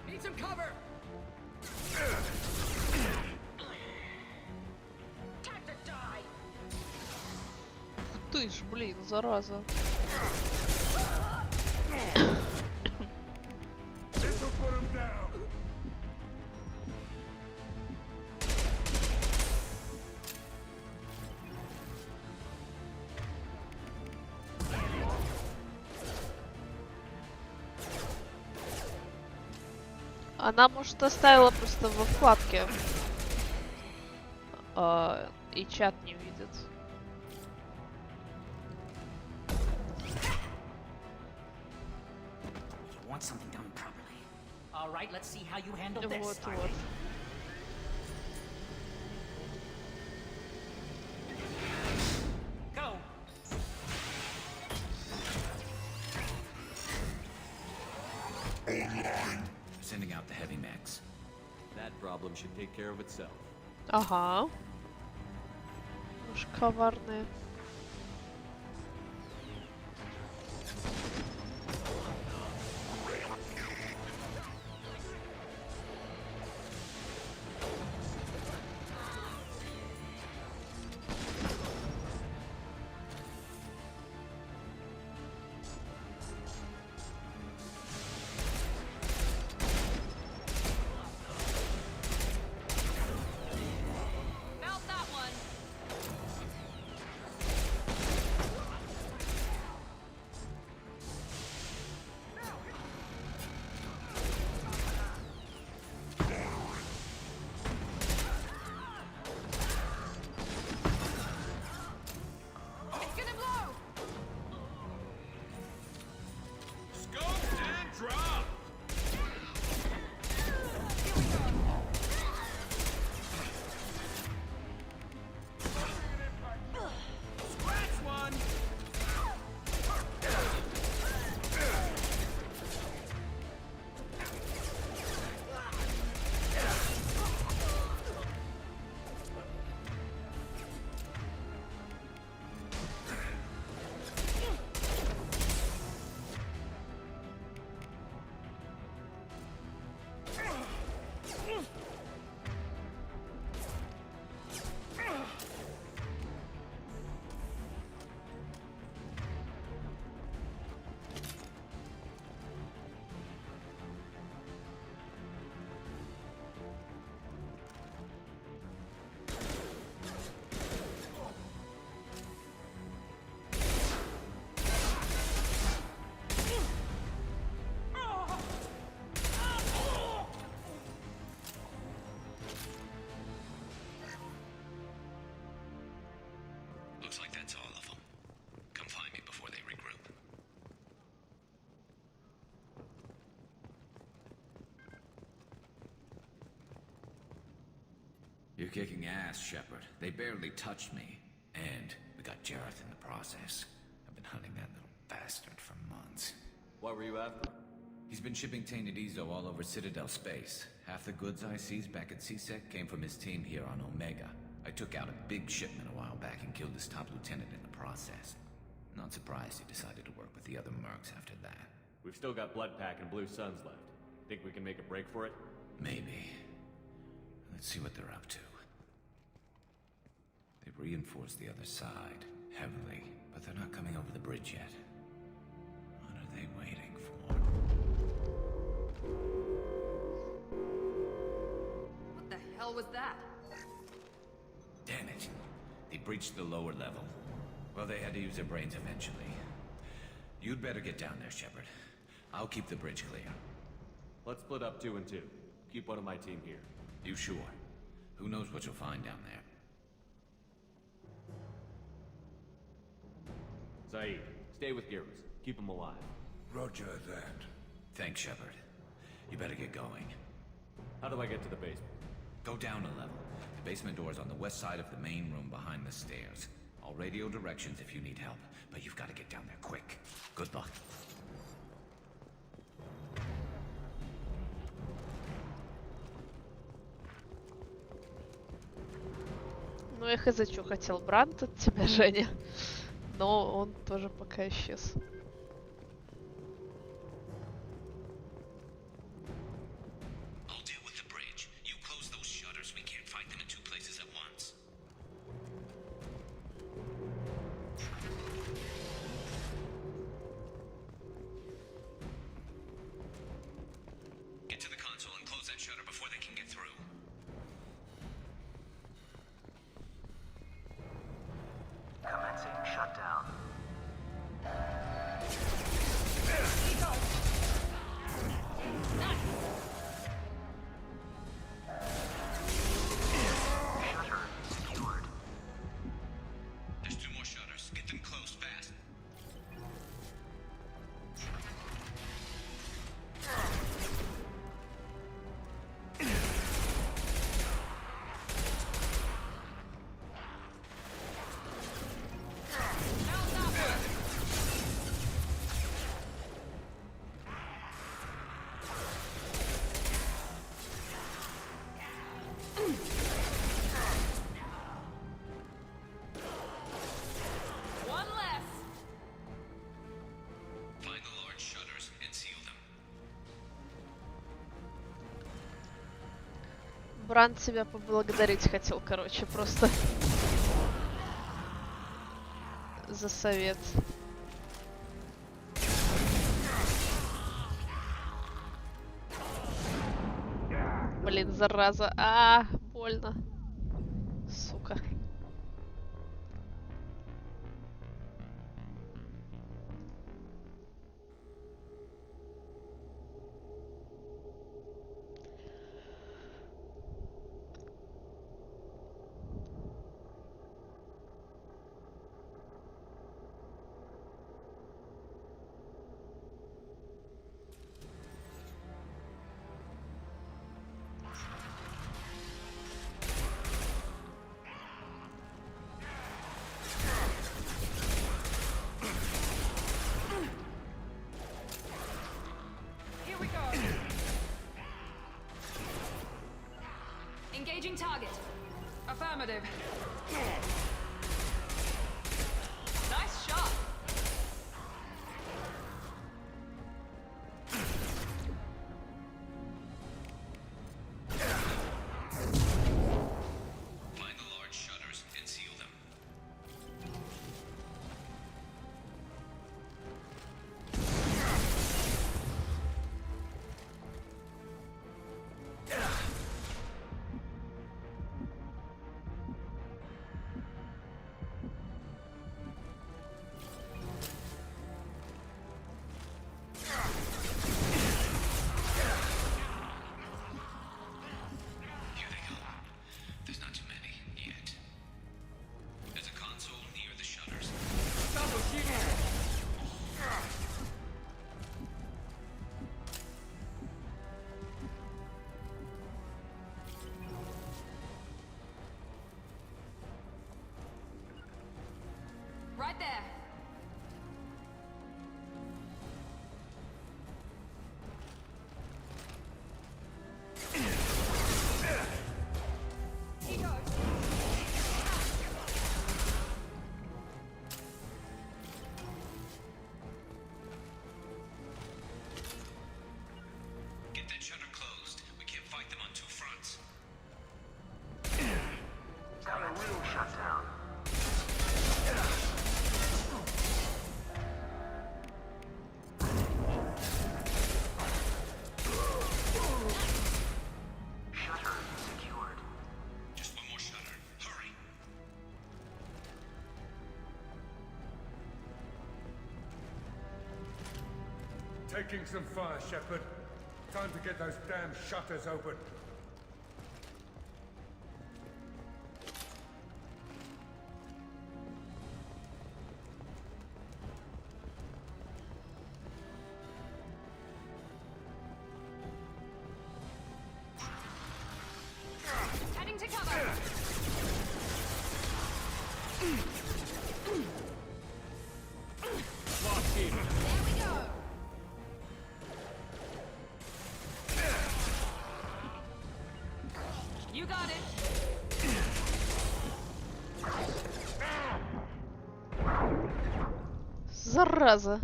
Need some cover! Ты. ты ж, блин, зараза. Она, может, оставила просто во вкладке. И чат не видит. Вот, вот. Sending out the heavy mechs. That problem should take care of itself. Ага. Уж коварные. Looks like that's all of them. Come find me before they regroup. You're kicking ass, Shepard. They barely touched me. And we got Jareth in the process. I've been hunting that little bastard for months. What were you after? He's been shipping tainted Ezo all over Citadel space. Half the goods I seized back at CSEC came from his team here on Omega. I took out a big shipment a while back and killed his top lieutenant in the process. Not surprised he decided to work with the other mercs after that. We've still got Bloodpack and Blue Suns left. Think we can make a break for it? Maybe. Let's see what they're up to. They've reinforced the other side, heavily, but they're not coming over the bridge yet. What are they waiting for? What the hell was that? Damn it. They breached the lower level. Well, they had to use their brains eventually. You'd better get down there, Shepard. I'll keep the bridge clear. Let's split up 2 and 2. Keep one of my team here. You sure? Who knows what you'll find down there? Saeed, stay with Garrus. Keep him alive. Roger that. Thanks, Shepard. You better get going. How do I get to the basement? Go down a level. The basement door is on the west side of the main room behind the stairs. I'll radio directions if you need help, but you've got to get down there quick. Good luck. Ну я хз, что хотел Брант от тебя, Женя. Но он тоже пока исчез. Бранд тебя поблагодарить хотел, короче, просто за совет. Блин, зараза. Больно. Сука. Engaging target. Affirmative. Nice shot. Find the large shutters and seal them. Here they go. There's not too many yet. There's a console near the shutters. Right there. He goes. Get that shutter closed. We can't fight them on two fronts. Got a real shutdown. Shutter secured. Just one more shutter. Hurry. Taking some fire, Shepard. Time to get those damn shutters open. Heading to cover. There we go. You got it. Зараза.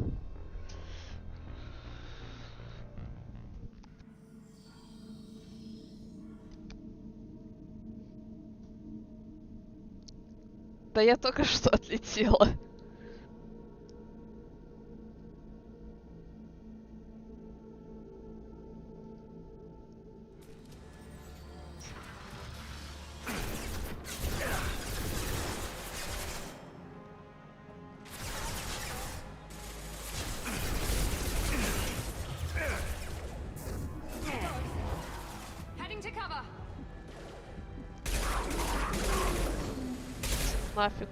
Да я только что отлетела. Heading to cover. Нафиг.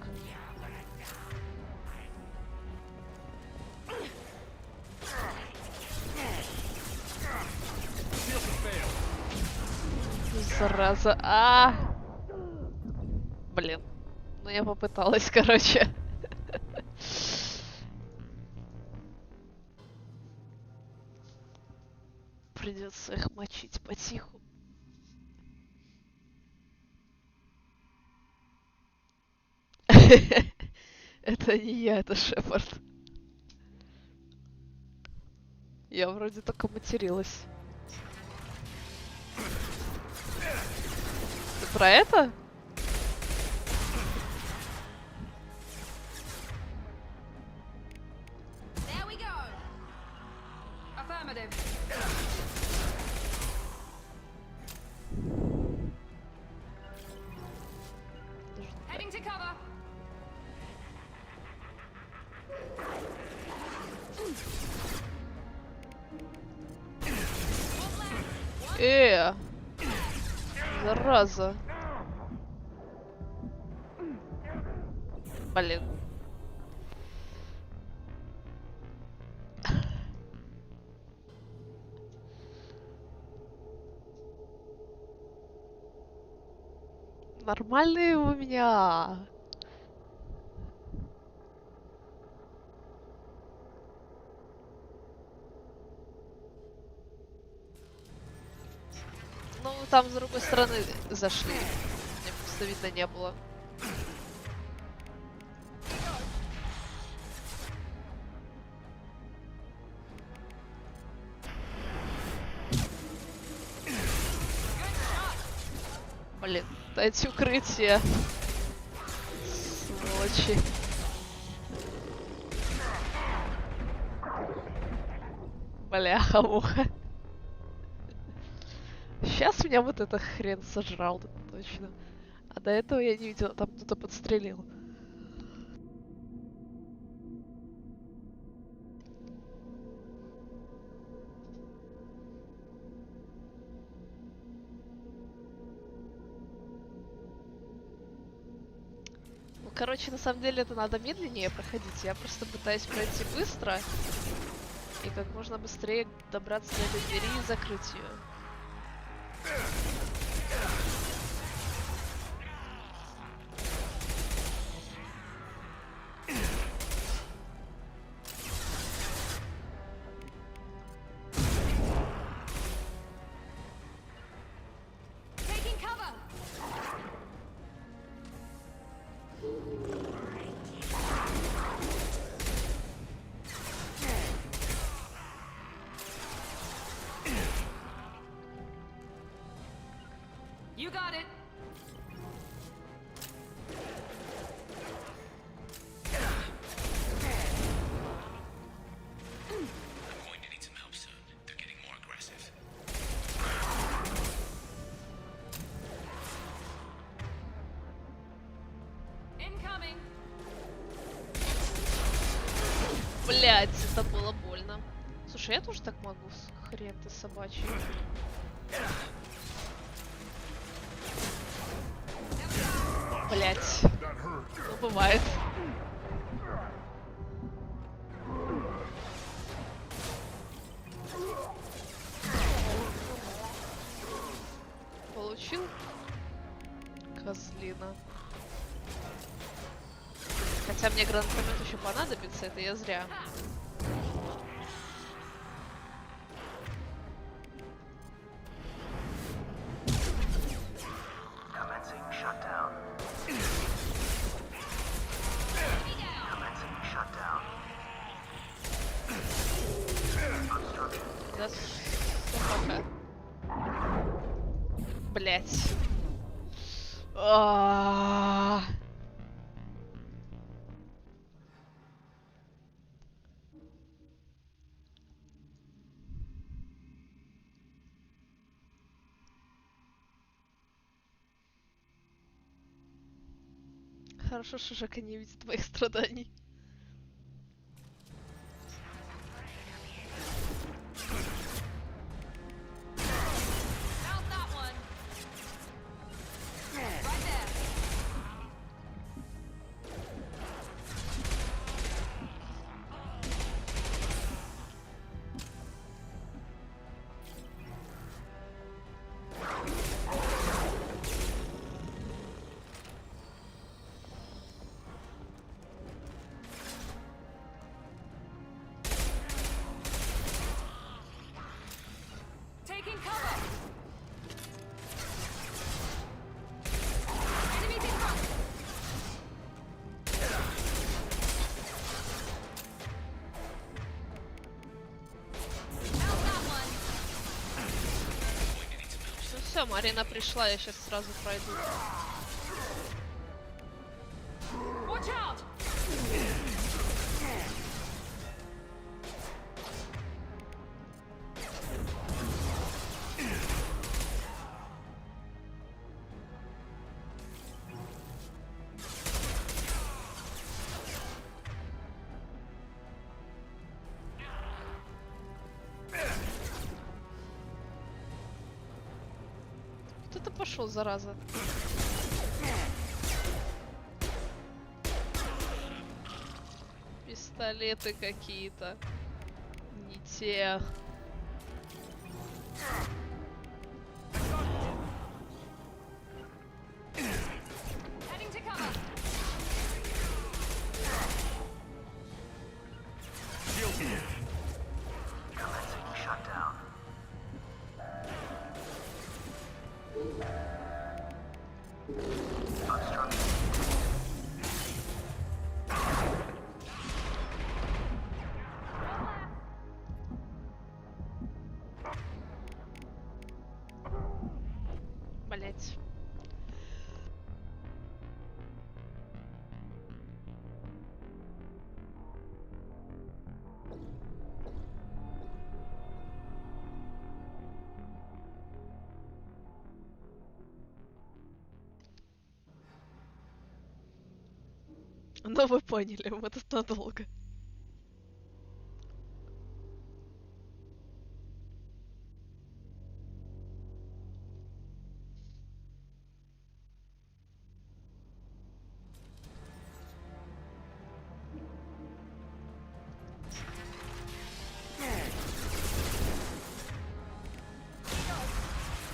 Зараза. Блин. Ну я попыталась, короче. Придется их мочить потиху. Это не я, это Шепард. Я вроде только материлась. Про это? There we go. Affirmative. Heading to cover. Зараза. Блин. Нормальные у меня. Ну, там с другой стороны зашли. Мне просто видно не было. Блин, дайте укрытие. Сволочи. Бляха-муха. Сейчас меня вот эта хрен сожрал, точно. А до этого я не видела, там кто-то подстрелил. Ну, короче, на самом деле это надо медленнее проходить. Я просто пытаюсь пройти быстро и как можно быстрее добраться до этой двери и закрыть ее. You got it. I'm going to need some help soon. They're getting more aggressive. Incoming. Блять, это было больно. Слушай, я тоже так могу, хрен ты собачий. Блять. Ну, бывает. Получил? Козлина. Хотя мне гранатомет еще понадобится, это я зря. Commencing shutdown. Commencing shutdown. Obstruction. Да, собака. Блять. Хорошо, что Жека не видит твоих страданий. Found that one. Right there. Все, Марина пришла, я сейчас сразу пройду. Watch out! Кто-то пошел, зараза. Пистолеты какие-то. Не те. Heading to cover. Commencing shutdown. Obstruction. Блять. Ну вы поняли, мы тут надолго.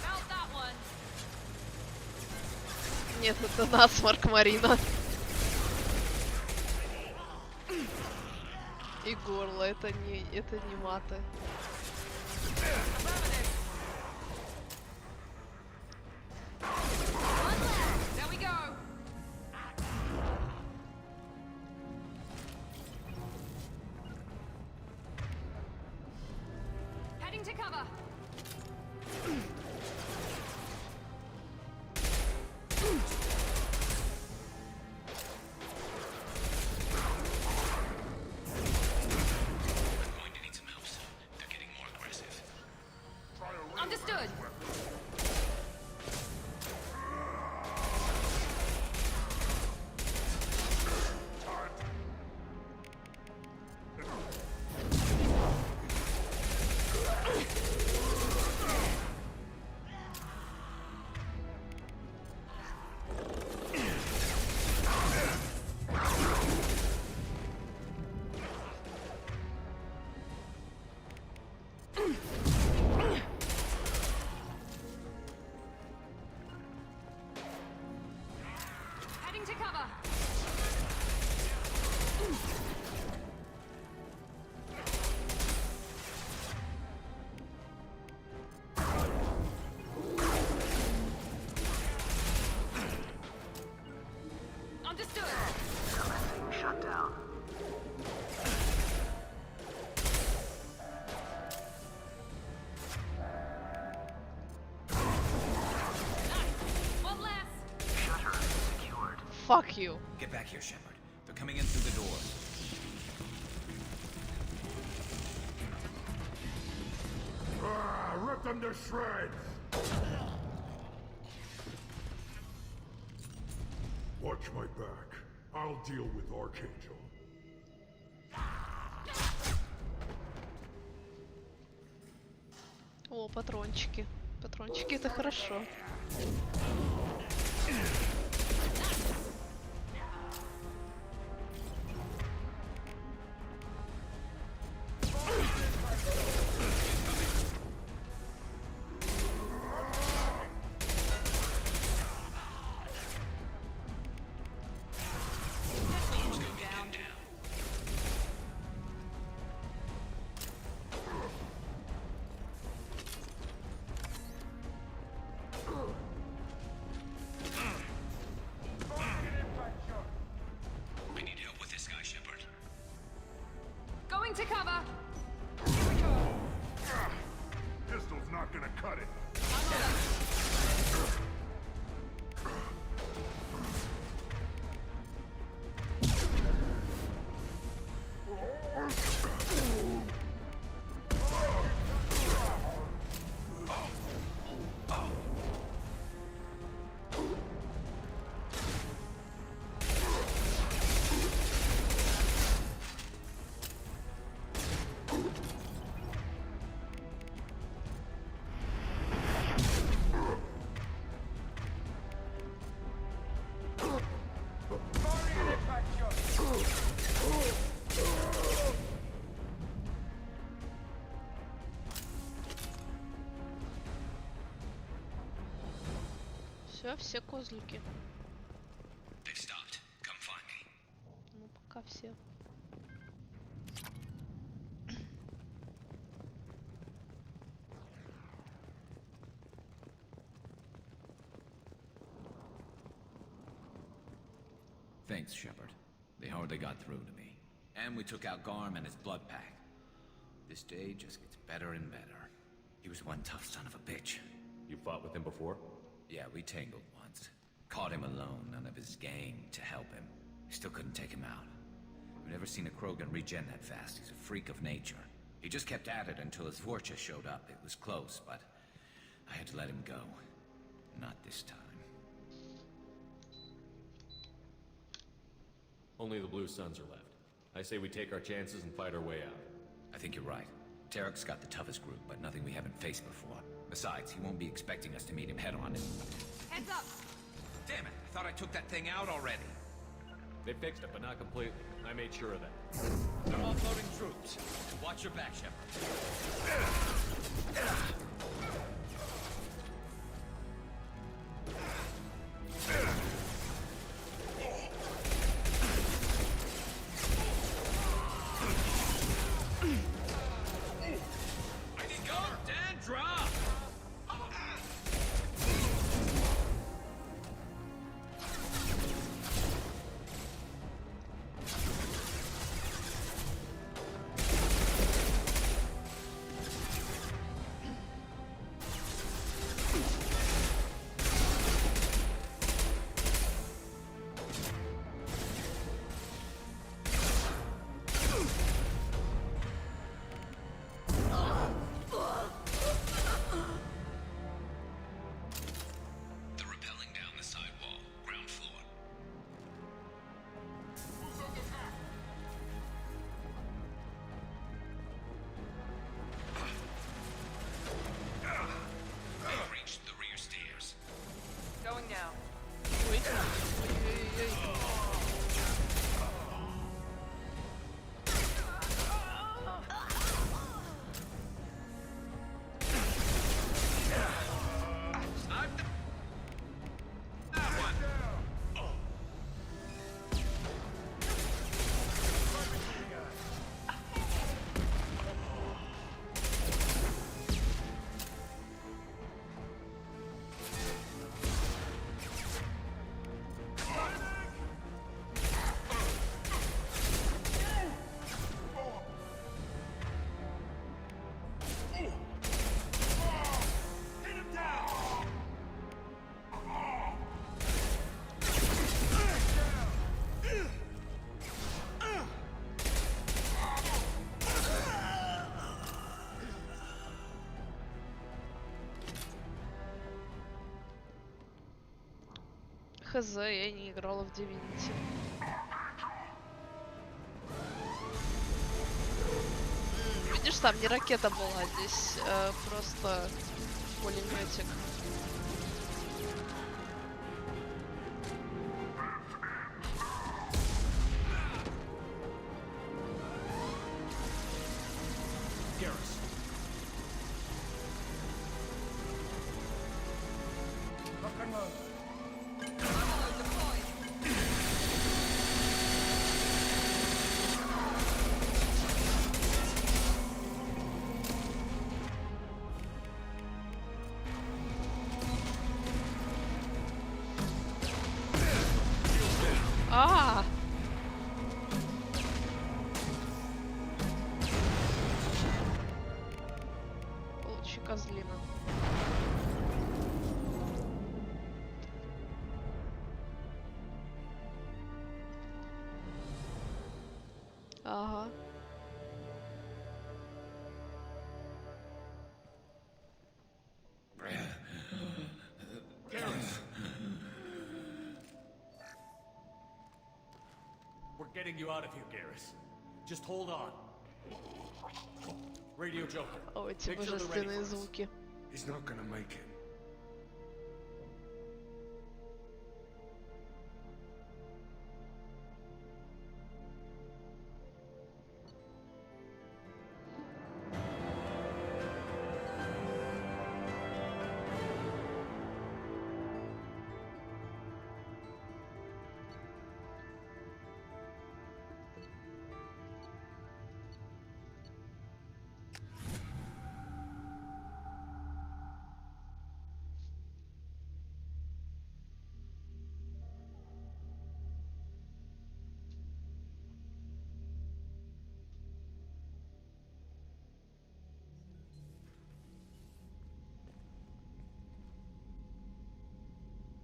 Felt that one. Нет, это насморк, Марина. И горло, это не маты. There we go. Heading to cover. Understood. Heading to cover. Understood. Commencing shutdown. One less. Shutter secured. Fuck you. Get back here, Shepard. They're coming in through the doors. Rip them to shreds! Watch my back. I'll deal with Archangel. О, патрончики. Патрончики это хорошо. Going to cover. Pistol's not gonna cut it. I'm on it. Все козлики. Ну, пока все. Thanks, Shepard. They hardly got through to me. And we took out Garm and his blood pack. This day just gets better and better. He was one tough son of a bitch. You fought with him before? Yeah, we tangled once. Caught him alone, none of his gang to help him. Still couldn't take him out. I've never seen a Krogan regen that fast. He's a freak of nature. He just kept at it until his Vorcha showed up. It was close, but I had to let him go. Not this time. Only the Blue Suns are left. I say we take our chances and fight our way out. I think you're right. Tarek's got the toughest group, but nothing we haven't faced before. Besides, he won't be expecting us to meet him head-on. Heads up! Damn it! I thought I took that thing out already. They fixed it, but not completely. I made sure of that. They're offloading troops. Watch your back, Shepard. Хз, я не играла в Divinity. Видишь, там не ракета была, здесь просто пулеметик. Получи козлина. Ага. We're getting you out of here, Garrus. Just hold on. Radio Joker. О, эти Make sure they're ready божественные for us. звуки. He's not gonna make it.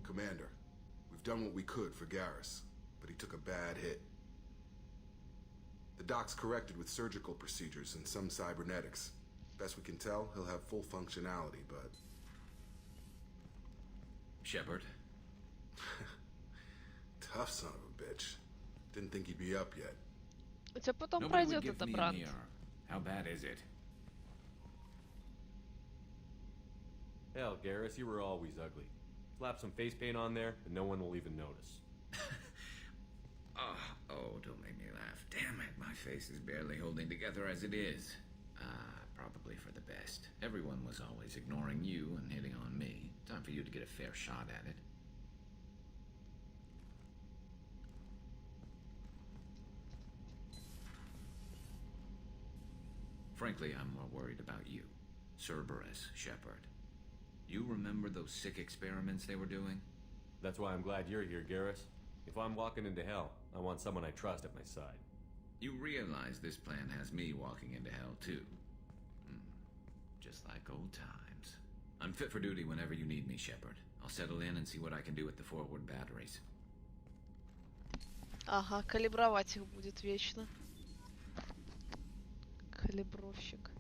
Commander, we've done what we could for Garrus, but he took a bad hit. The doc's corrected with surgical procedures and some cybernetics. Best we can tell, he'll have full functionality, but... Shepard? Tough son of a bitch. Didn't think he'd be up yet. У тебя потом Nobody would пройдет give это, me a брат. mirror. How bad is it? Hell, Garrus, you were always ugly. Slap some face paint on there, and no one will even notice. Oh, don't make me laugh. Damn it, my face is barely holding together as it is. Probably for the best. Everyone was always ignoring you and hitting on me. Time for you to get a fair shot at it. Frankly, I'm more worried about you. Cerberus, Shepard. You remember those sick experiments they were doing? That's why I'm glad you're here, Garrus. If I'm walking into hell, I want someone I trust at my side. You realize this plan has me walking into hell, too. Just like old times. I'm fit for duty whenever you need me, Shepard. I'll settle in and see what I can do with the forward batteries. Ага, калибровать их будет вечно. Калибровщик.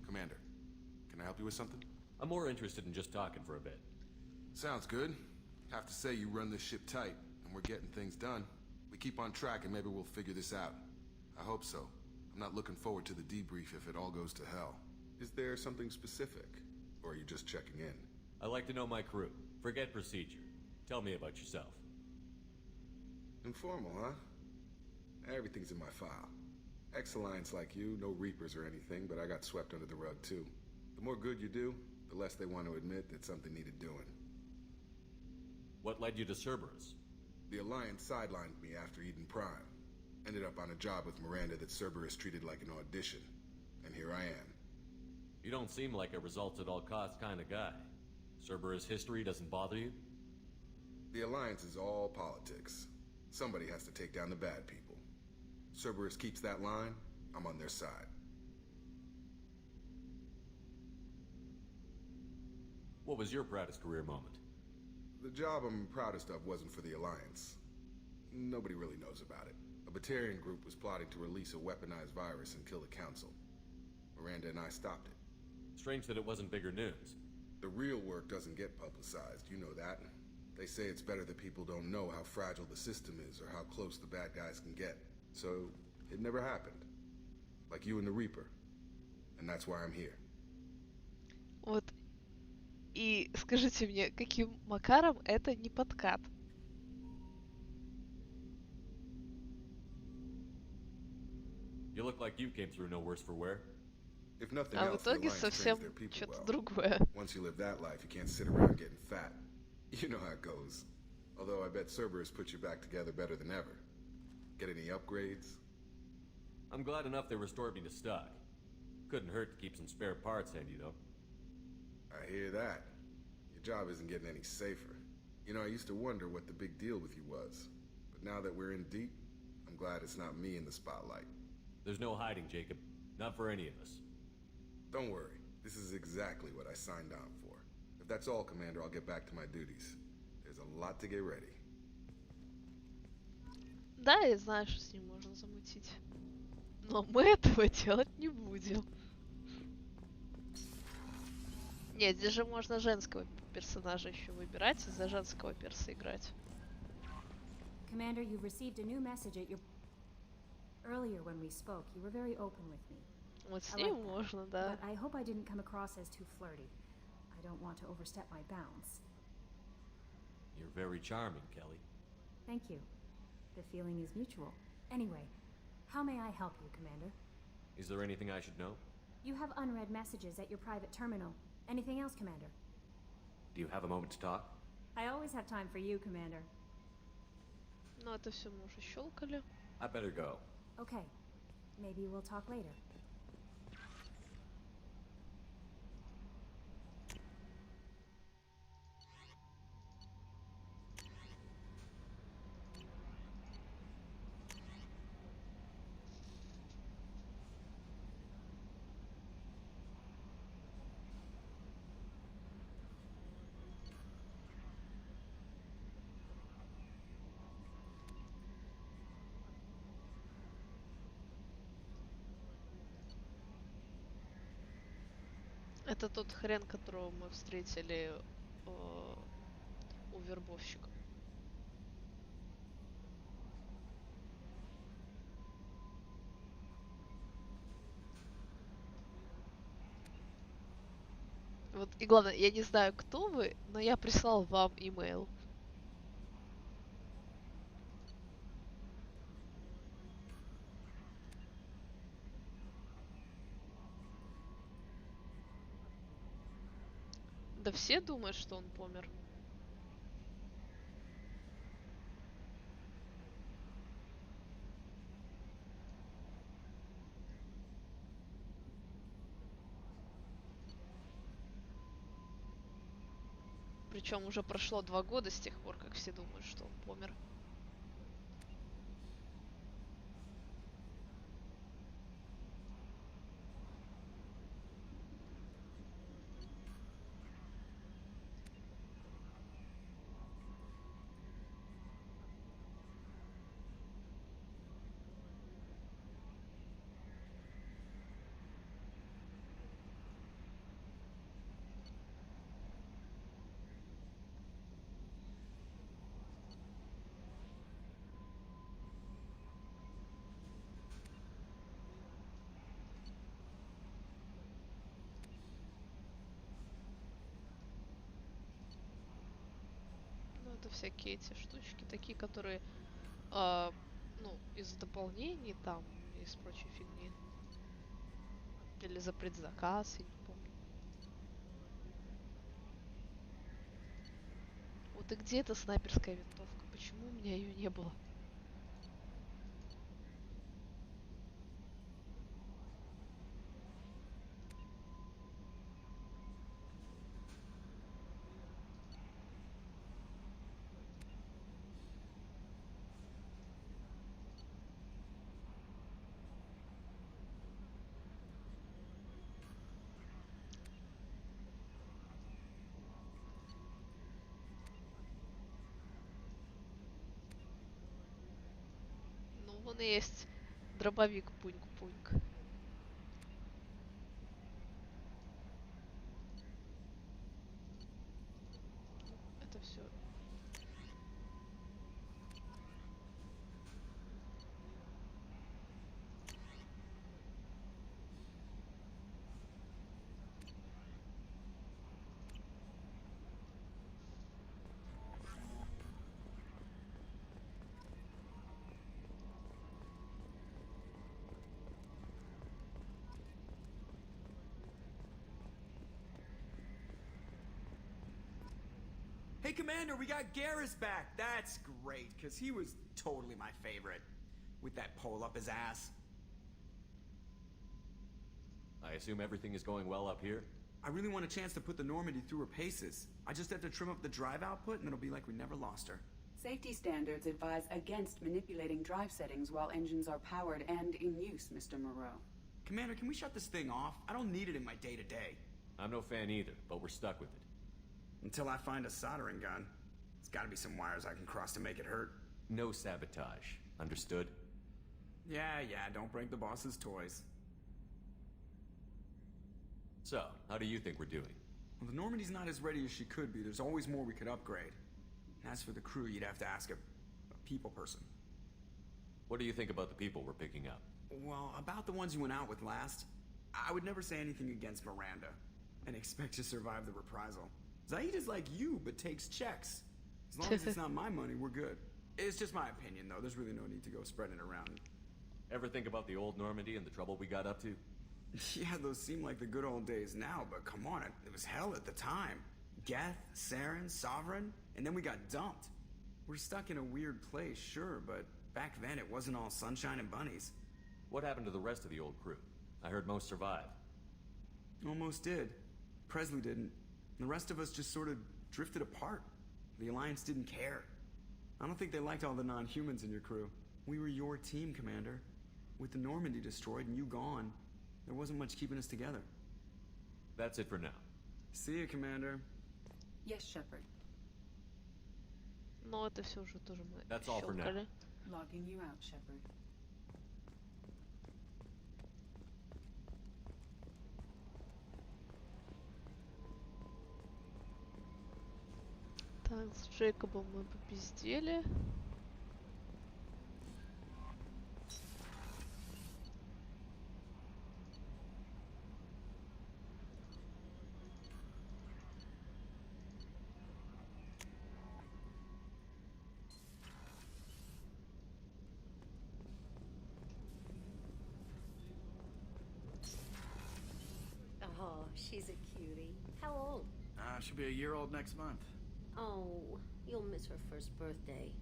Commander, can I help you with something? I'm more interested in just talking for a bit. Sounds good. Have to say you run this ship tight, and we're getting things done. We keep on track and maybe we'll figure this out. I hope so. I'm not looking forward to the debrief if it all goes to hell. Is there something specific? Or are you just checking in? I like to know my crew. Forget procedure. Tell me about yourself. Informal, huh? Everything's in my file. Ex-Alliance like you, no Reapers or anything, but I got swept under the rug too. The more good you do, the less they want to admit that something needed doing. What led you to Cerberus? The Alliance sidelined me after Eden Prime. Ended up on a job with Miranda that Cerberus treated like an audition. And here I am. You don't seem like a results-at-all-costs kind of guy. Cerberus history doesn't bother you? The Alliance is all politics. Somebody has to take down the bad people. Cerberus keeps that line, I'm on their side. What was your proudest career moment? The job I'm proudest of wasn't for the Alliance. Nobody really knows about it. A Batarian group was plotting to release a weaponized virus and kill the Council. Miranda and I stopped it. Strange that it wasn't bigger news. The real work doesn't get publicized, you know that. They say it's better that people don't know how fragile the system is or how close the bad guys can get. So, it never happened. Like you and the Reaper. And that's why I'm here. Вот. И скажите мне, каким макаром это не подкат? You look like you came through no worse for wear. If nothing А в else, the итоге Alliance совсем trains their people что-то well. другое. Once you live that life, you can't sit around getting fat. You know how it goes. Although I bet Cerberus put you back together better than ever. Get any upgrades? I'm glad enough they restored me to stock. Couldn't hurt to keep some spare parts handy, though. I hear that. Your job isn't getting any safer. You know, I used to wonder what the big deal with you was. But now that we're in deep, I'm glad it's not me in the spotlight. There's no hiding, Jacob. Not for any of us. Don't worry. This is exactly what I signed on for. If that's all, Commander, I'll get back to my duties. There's a lot to get ready. Да, я знаю, что с ним можно замутить. Но мы этого делать не будем. Нет, здесь же можно женского персонажа еще выбирать и за женского перса играть. Commander, you received a new message at your... Earlier when we spoke, you were very open with me. Вот с ним можно, да. But I hope I didn't come across as too flirty. I don't want to overstep my bounds. You're very charming, Kelly. Thank you. The feeling is mutual. Anyway, how may I help you, Commander? Is there anything I should know? You have unread messages at your private terminal. Anything else, Commander? Do you have a moment to talk? I always have time for you, Commander. Ну, это все мы уже щелкали. I better go. Okay. Maybe we'll talk later. Это тот хрен, которого мы встретили у вербовщика. Вот, и главное, я не знаю, кто вы, но я прислал вам имейл. Да все думают, что он помер. Причем уже прошло 2 года с тех пор, как все думают, что он помер. Это всякие эти штучки, такие, которые, ну, из дополнений там, из прочей фигни. Или за предзаказ, я не помню. Вот и где эта снайперская винтовка? Почему у меня ее не было? Вон и есть дробовик пуньк-пуньк. Это все. Hey, Commander, we got Garrus back. That's great, because he was totally my favorite. With that pole up his ass. I assume everything is going well up here? I really want a chance to put the Normandy through her paces. I just have to trim up the drive output, and it'll be like we never lost her. Safety standards advise against manipulating drive settings while engines are powered and in use, Mr. Moreau. Commander, can we shut this thing off? I don't need it in my day-to-day. I'm no fan either, but we're stuck with it. Until I find a soldering gun. There's gotta be some wires I can cross to make it hurt. No sabotage. Understood? Yeah, don't break the boss's toys. So, how do you think we're doing? Well, the Normandy's not as ready as she could be. There's always more we could upgrade. And as for the crew, you'd have to ask a people person. What do you think about the people we're picking up? Well, about the ones you went out with last, I would never say anything against Miranda and expect to survive the reprisal. Zaid is like you, but takes checks. As long as it's not my money, we're good. It's just my opinion, though. There's really no need to go spreading it around. Ever think about the old Normandy and the trouble we got up to? Yeah, those seem like the good old days now, but come on, it was hell at the time. Geth, Saren, Sovereign, and then we got dumped. We're stuck in a weird place, sure, but back then it wasn't all sunshine and bunnies. What happened to the rest of the old crew? I heard most survived. Almost did. Presley didn't. The rest of us just sort of drifted apart. The Alliance didn't care. I don't think they liked all the non-humans in your crew. We were your team, Commander. With the Normandy destroyed and you gone, there wasn't much keeping us together. That's it for now. See you, Commander. Yes, Shepard. Ну, это все уже тоже мы That's all for now. щелкали. Logging you out, Shepard. Так, с Джейкобом мы попиздели. Oh, she's a cutie. How old? She'll be a year old next month. Oh, you'll miss her first birthday.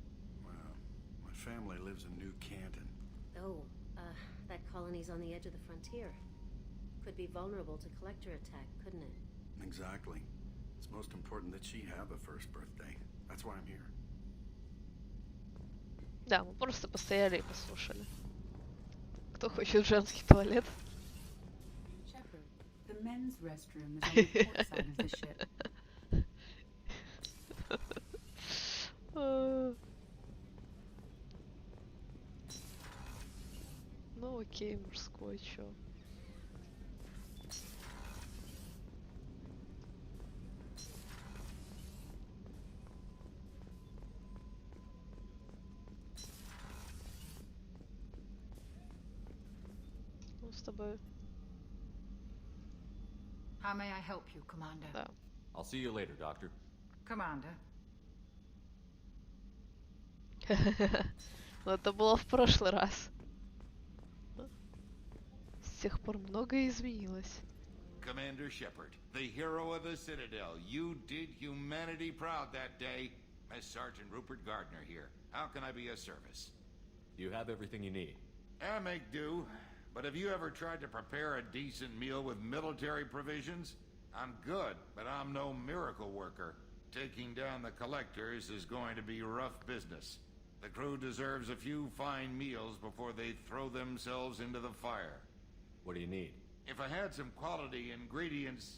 Well, my family lives in New Canton. Oh, that colony's on the edge of the frontier. Could be vulnerable to collector attack, couldn't it? Exactly. It's most important that she have a first birthday. That's why I'm here. Да, мы просто постояли и послушали. Кто хочет в женский туалет? Shepard, the men's restroom is on the port side of the ship. Ну окей, мужской, чё. Ну, с тобой. How may I help you, Commander? Да. I'll see you later, Doctor. Commander. Но это было в прошлый раз. С тех пор многое изменилось. Commander Shepard, the hero of the Citadel. You did humanity proud that day. Mess Sergeant Rupert Gardner here. How can I be of service? You have everything you need. I make do. But have you ever tried to prepare a decent meal with military provisions? I'm good, but I'm no miracle worker. Taking down the collectors is going to be rough business. The crew deserves a few fine meals before they throw themselves into the fire. What do you need? If I had some quality ingredients...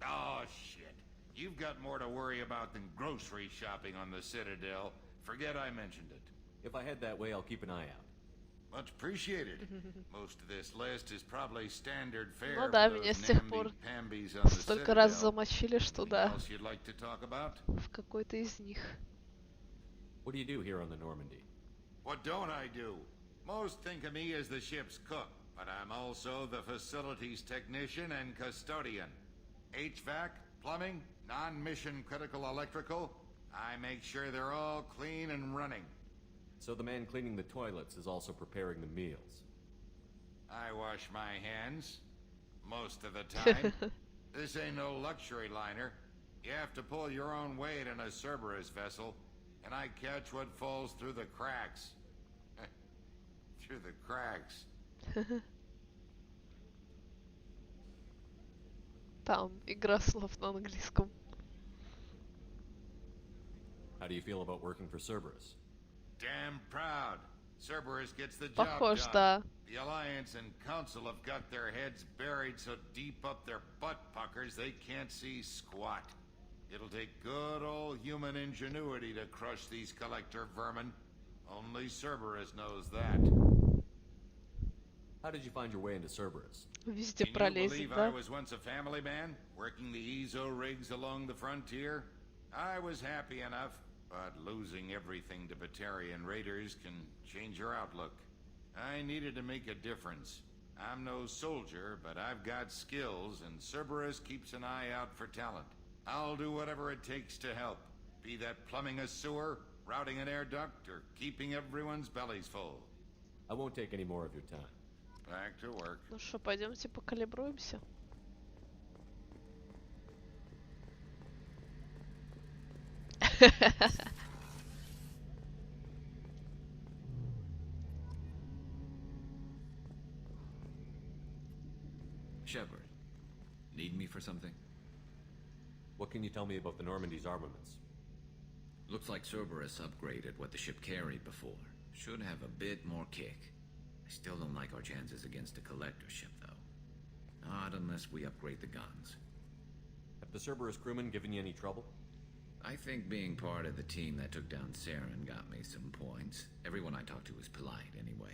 Oh, shit. You've got more to worry about than grocery shopping on the Citadel. Forget I mentioned it. If I head that way, I'll keep an eye out. Much appreciated. Most of this list is probably standard fare Ну да, for меня those с тех пор namby-pambies on the столько раз Citadel. замочили, что да. Anything else you'd like to talk about? В какой-то из них. What do you do here on the Normandy? What don't I do? Most think of me as the ship's cook, but I'm also the facilities technician and custodian. HVAC, plumbing, non-mission critical electrical. I make sure they're all clean and running. So the man cleaning the toilets is also preparing the meals. I wash my hands. Most of the time. This ain't no luxury liner. You have to pull your own weight in a Cerberus vessel, and I catch what falls through the cracks. Through the cracks. Там игра слов на английском. How do you feel about working for Cerberus? Damn proud. Cerberus gets the job Похож, done. да. The Alliance and Council have got their heads buried so deep up their butt puckers they can't see squat. It'll take good old human ingenuity to crush these collector vermin. Only Cerberus knows that. How did you find your way into Cerberus? Везде Can you пролезет, believe I да? was once a family man, working the EZO rigs along the frontier? I was happy enough, but losing everything to Batarian raiders can change your outlook. I needed to make a difference. I'm no soldier, but I've got skills, and Cerberus keeps an eye out for talent. I'll do whatever it takes to help, be that plumbing a sewer, routing an air duct, or keeping everyone's bellies full. I won't take any more of your time. Back to work. Ну что, пойдемте покалибруемся. Shepard, need me for something? What can you tell me about the Normandy's armaments? Looks like Cerberus upgraded what the ship carried before. Should have a bit more kick. I still don't like our chances against a collector ship, though. Not unless we upgrade the guns. Have the Cerberus crewmen given you any trouble? I think being part of the team that took down Saren got me some points. Everyone I talked to was polite, anyway.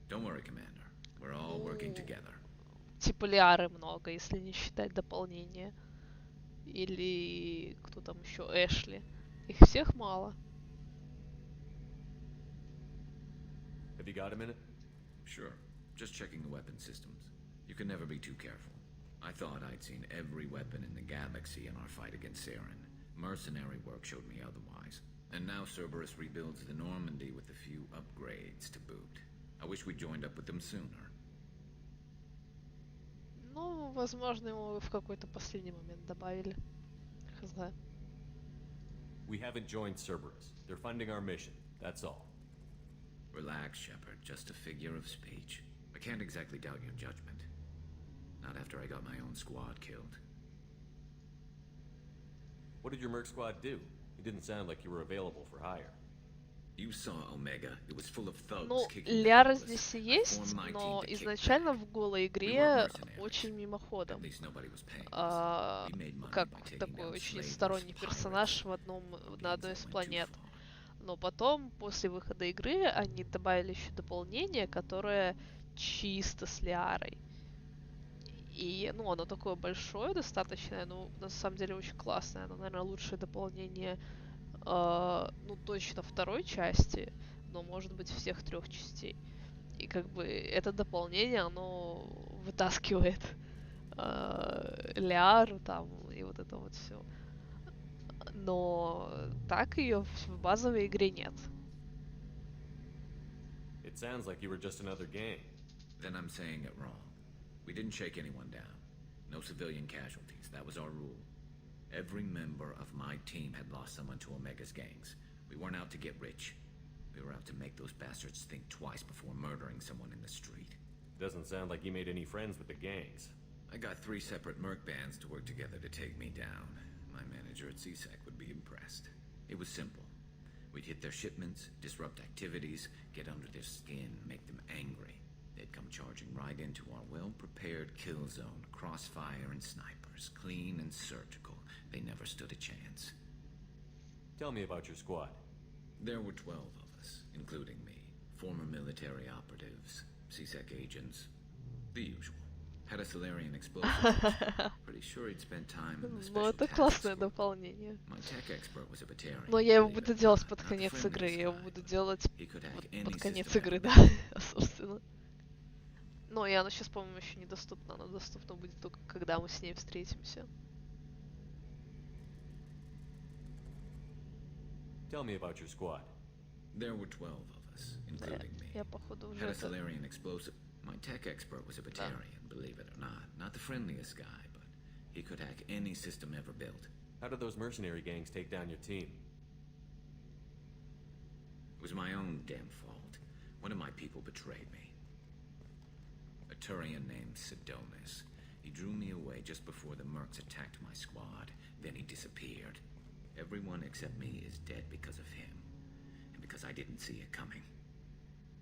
Don't worry, Commander. We're all working together. Типа Лиары много, если не считать дополнения. Или кто там еще? Эшли. Их всех мало. Have you got a minute? Sure. Just checking the weapon systems. You can never be too careful. I thought I'd seen every weapon in the galaxy in our fight against Saren. Mercenary work showed me otherwise. And now Cerberus rebuilds the Normandy with a few upgrades to boot. I wish we joined up with them sooner. Ну, возможно, его в какой-то последний момент добавили. Хз. We haven't joined Cerberus. They're funding our mission. That's all. Relax, Shepard. Just a figure of speech. I can't exactly doubt your judgment. Not after I got my own squad killed. What did your merc squad do? It didn't sound like you were available for hire. You saw Omega. It was full of thugs Ну, kicking Ляра down здесь и I есть, formed my но team to kick изначально back. в голой We игре weren't mercenaries. очень мимоходом. At least nobody was paying us. We made money Как by taking такой down очень slavers, сторонний pirates, персонаж на одной из планет. Но потом, после выхода игры, они добавили еще дополнение, которое чисто с Лиарой. И, ну, оно такое большое достаточно, ну, на самом деле очень классное. Оно, наверное, лучшее дополнение, ну, точно второй части, но, может быть, всех трех частей. И, как бы, это дополнение, оно вытаскивает Лиару там, и вот это вот все. Но так ее в базовой игре нет. It sounds like you were just another gang. Then I'm saying it wrong. We didn't shake anyone down. No civilian casualties. That was our rule. Every member of my team had lost someone to Omega's gangs. We weren't out to get rich. We were out to make those bastards think twice before murdering someone in the street. Doesn't sound like you made any friends with the gangs. I got 3 separate merc bands to work together to take me down. My manager at CSEC would be impressed. It was simple. We'd hit their shipments, disrupt activities, get under their skin, make them angry. They'd come charging right into our well-prepared kill zone, crossfire and snipers, clean and surgical. They never stood a chance. Tell me about your squad. There were 12 of us, including me. Former military operatives, CSEC agents, the usual. Had a Solarian explosive. Pretty sure he'd spent time in the Ну, special это task классное group. дополнение. My tech expert was a Batarian. Но я его believe буду it or делать not. под Not the конец игры. friendliest Я его guy, буду but делать he could hack вот any под конец system игры, ever да, built. собственно. Но и оно сейчас, по-моему, еще недоступно. Оно доступно будет только когда мы с ней встретимся. Tell me about your squad. There were 12 of us, including me. Я, походу, уже Had a это... Solarian explosive. My tech expert was a Batarian, believe it or not. Not the friendliest guy, but he could hack any system ever built. How did those mercenary gangs take down your team? It was my own damn fault. One of my people betrayed me. A Turian named Sidonis. He drew me away just before the mercs attacked my squad. Then he disappeared. Everyone except me is dead because of him. And because I didn't see it coming.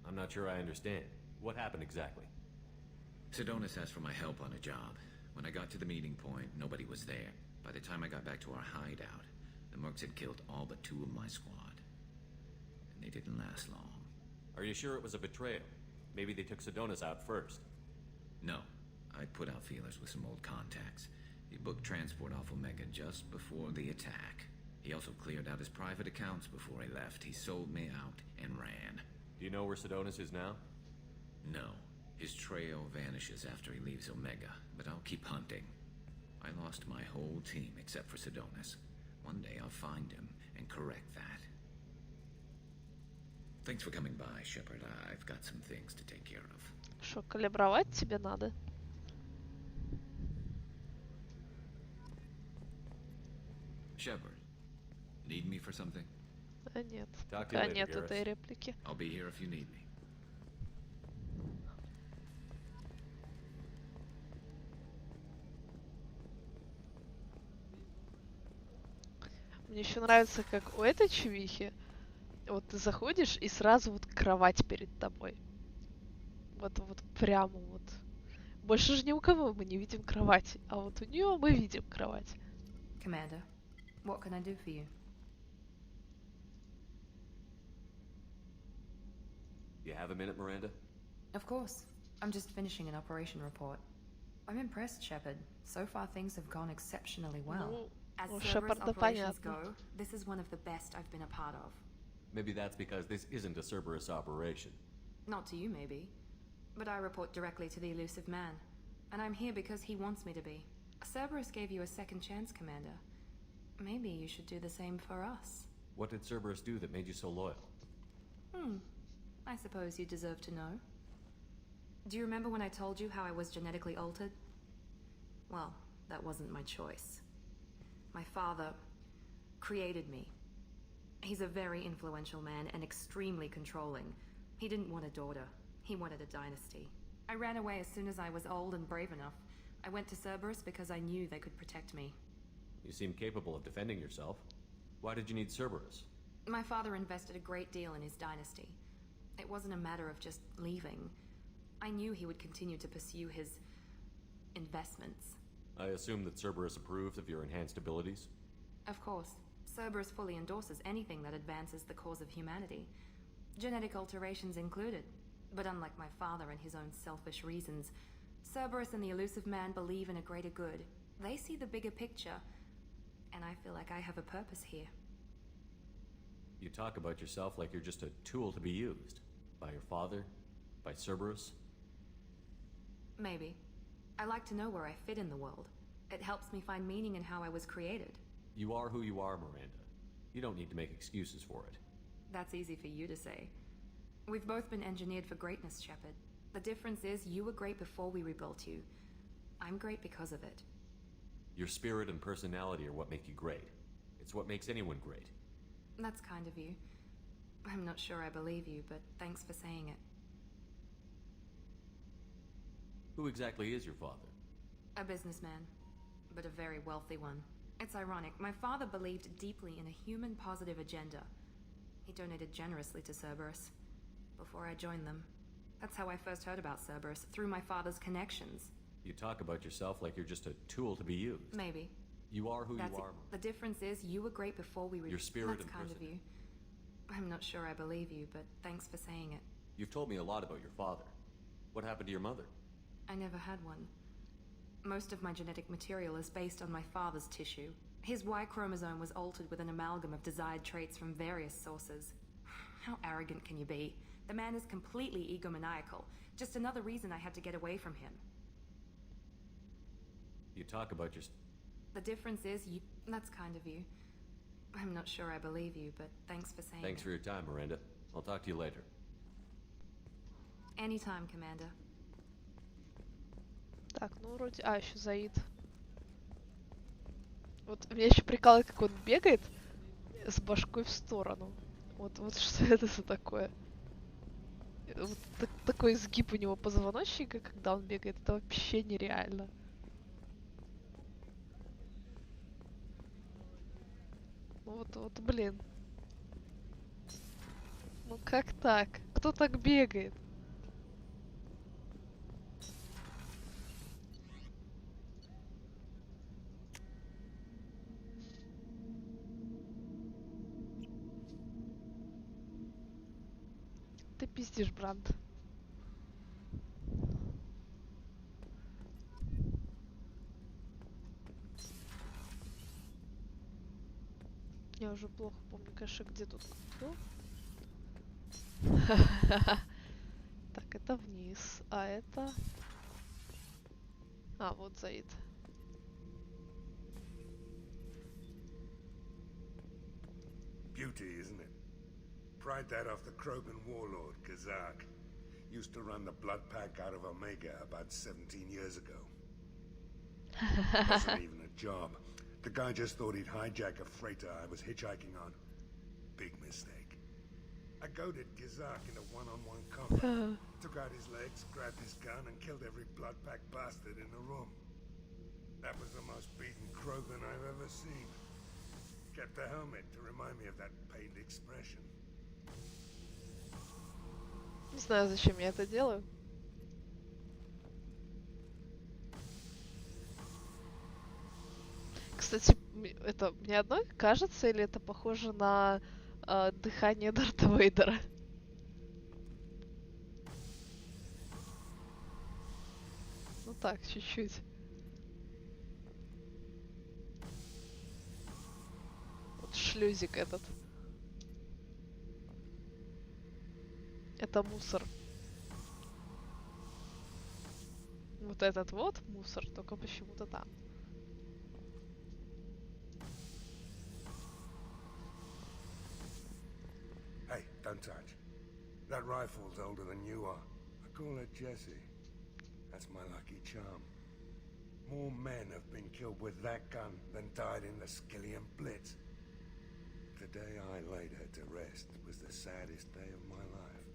I'm not sure I understand. What happened exactly? Sedonis asked for my help on a job. When I got to the meeting point, nobody was there. By the time I got back to our hideout, the mercs had killed all but 2 of my squad. And they didn't last long. Are you sure it was a betrayal? Maybe they took Sedonis out first. No. I put out feelers with some old contacts. He booked transport off Omega just before the attack. He also cleared out his private accounts before he left. He sold me out and ran. Do you know where Sedonis is now? No. His trail vanishes after he leaves Omega, but I'll keep hunting. I lost my whole team except for Sedonis. One day I'll find him and correct that. Thanks for coming by, Shepard. I've got some things to take care of. Что, калибровать тебе надо? Shepard, need me for something? Да нет, Talk to you пока later, нет Garrus. этой реплики. I'll be here if you need me. Мне еще нравится, как у этой чувихи, вот ты заходишь и сразу вот кровать перед тобой. Вот прямо вот. Больше же ни у кого мы не видим кровать, а вот у нее мы видим кровать. Commander, what can I do for you? You have a minute, Miranda? Of course. I'm just finishing an operation report. I'm impressed, Shepard. So far things have gone exceptionally well. As У Cerberus Шепарда operations понятно. go, this is one of the best I've been a part of. Maybe that's because this isn't a Cerberus operation. Not to you, maybe. But I report directly to the elusive man. And I'm here because he wants me to be. Cerberus gave you a second chance, Commander. Maybe you should do the same for us. What did Cerberus do that made you so loyal? I suppose you deserve to know. Do you remember when I told you how I was genetically altered? Well, that wasn't my choice. My father created me. He's a very influential man and extremely controlling. He didn't want a daughter. He wanted a dynasty. I ran away as soon as I was old and brave enough. I went to Cerberus because I knew they could protect me. You seem capable of defending yourself. Why did you need Cerberus? My father invested a great deal in his dynasty. It wasn't a matter of just leaving. I knew he would continue to pursue his investments. I assume that Cerberus approved of your enhanced abilities? Of course. Cerberus fully endorses anything that advances the cause of humanity. Genetic alterations included. But unlike my father and his own selfish reasons, Cerberus and the elusive man believe in a greater good. They see the bigger picture, and I feel like I have a purpose here. You talk about yourself like you're just a tool to be used. By your father? By Cerberus? Maybe. I like to know where I fit in the world. It helps me find meaning in how I was created. You are who you are, Miranda. You don't need to make excuses for it. That's easy for you to say. We've both been engineered for greatness, Shepard. The difference is you were great before we rebuilt you. I'm great because of it. Your spirit and personality are what make you great. It's what makes anyone great. That's kind of you. I'm not sure I believe you, but thanks for saying it. Who exactly is your father? A businessman, but a very wealthy one. It's ironic. My father believed deeply in a human-positive agenda. He donated generously to Cerberus before I joined them. That's how I first heard about Cerberus, through my father's connections. You talk about yourself like you're just a tool to be used. Maybe. You are who That's you are. The difference is you were great before we Your spirit That's and kind of you. I'm not sure I believe you, but thanks for saying it. You've told me a lot about your father. What happened to your mother? I never had one. Most of my genetic material is based on my father's tissue. His Y chromosome was altered with an amalgam of desired traits from various sources. How arrogant can you be? The man is completely egomaniacal. Just another reason I had to get away from him. You talk about your... The difference is you... That's kind of you. I'm not sure I believe you, but thanks for saying Thanks it. for your time, Miranda. I'll talk to you later. Anytime, Commander. Так, ну вроде... А, еще Заид. Вот меня еще прикалывает, как он бегает с башкой в сторону. Вот что это за такое? Вот такой изгиб у него позвоночника, когда он бегает, это вообще нереально. Ну вот, блин. Ну как так? кто так бегает? Ты пиздишь, Бранд. Я уже плохо помню, конечно, где тут кто. Так, это вниз, а это... А, вот Заид. Beauty, isn't it? Pried that off the Krogan warlord, Kazak. Used to run the blood pack out of Omega about 17 years ago. Wasn't even a job. The guy just thought he'd hijack a freighter I was hitchhiking on. Big mistake. I goaded Kazak into one-on-one combat. Took out his legs, grabbed his gun, and killed every blood pack bastard in the room. That was the most beaten Krogan I've ever seen. Kept a helmet to remind me of that pained expression. Не знаю, зачем я это делаю. Кстати, это мне одной кажется, или это похоже на дыхание Дарта Вейдера? Ну так, чуть-чуть. Вот шлюзик этот. Это мусор. Вот этот вот мусор, только почему-то там. Hey, don't touch. That rifle's older than you are. I call her Jessie. That's my lucky charm. More men have been killed with that gun than died in the Skillian Blitz. The day I laid her to rest was the saddest day of my life.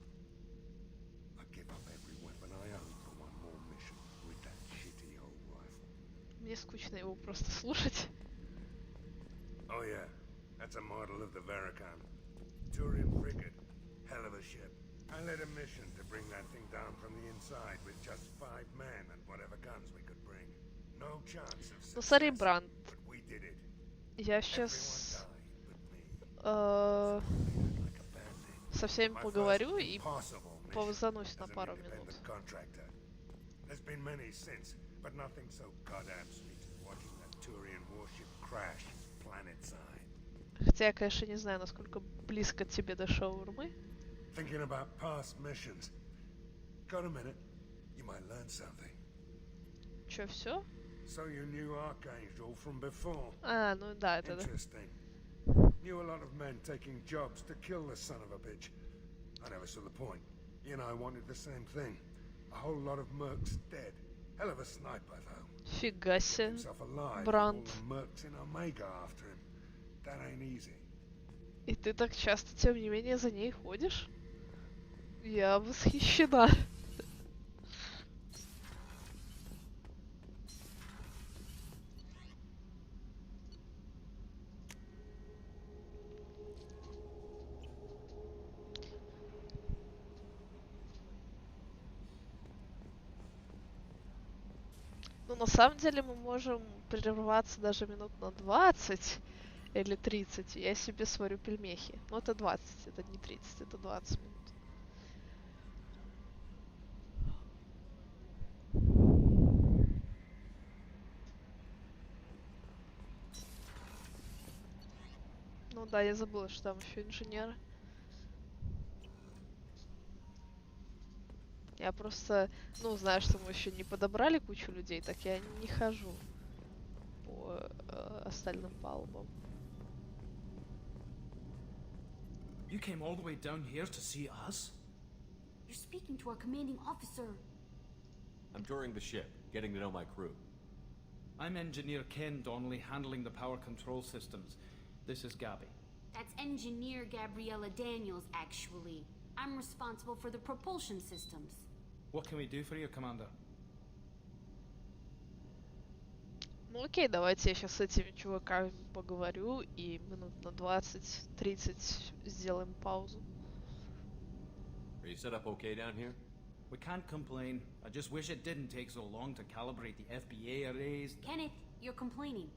I give up every weapon I own for one more mission with that shitty old rifle. Мне скучно его просто слушать. Oh yeah, that's a model of the Veracon. Turian frigate. Hell of a ship. I led a mission to bring that thing down from the inside with just 5 men and whatever guns we could bring. No chance of success, Ну, смотри, Бранд. but we did it. Я сейчас со всеми поговорю и повзанусь на пару минут. There's been many since, but nothing so goddamn sweet as watching that Turian warship crash planet-side. Хотя я, конечно, не знаю, насколько близко тебе до шаурмы. Thinking about past missions. Got a minute? You might learn something. Чё, всё? So you knew Archangel from before? А, ну да, это да. Interesting. Knew a lot of men taking jobs to kill the son of a bitch. I never saw the point. You and I wanted the same thing. A whole lot of mercs dead. Hell of a sniper, though. Фига себе. Himself alive. Бранд. All the mercs in Omega after him. That ain't easy. И ты так часто, тем не менее, за ней ходишь? Я восхищена. Ну, на самом деле, мы можем прерваться даже минут на 20 или 30. Я себе сварю пельмехи. Ну, это 20, это не 30, это 20 минут. Ну да, я забыла, что там еще инженеры. Я просто, ну, знаю, что мы еще не подобрали кучу людей, так я не хожу по остальным палубам. You came all the way down here to see us? You're speaking to our commanding officer. I'm touring the ship, getting to know my crew. I'm Engineer Ken Donnelly, handling the power control systems. This is Gabby. That's Engineer Gabriella Daniels, actually. I'm responsible for the propulsion systems. What can we do for you, Commander? Ну окей, давайте я сейчас с этими чуваками поговорю и минут на 20-30 сделаем паузу. Are you set up okay down here? We can't complain. I just wish it didn't take so long to calibrate the FBA arrays. Kenneth, you're complaining.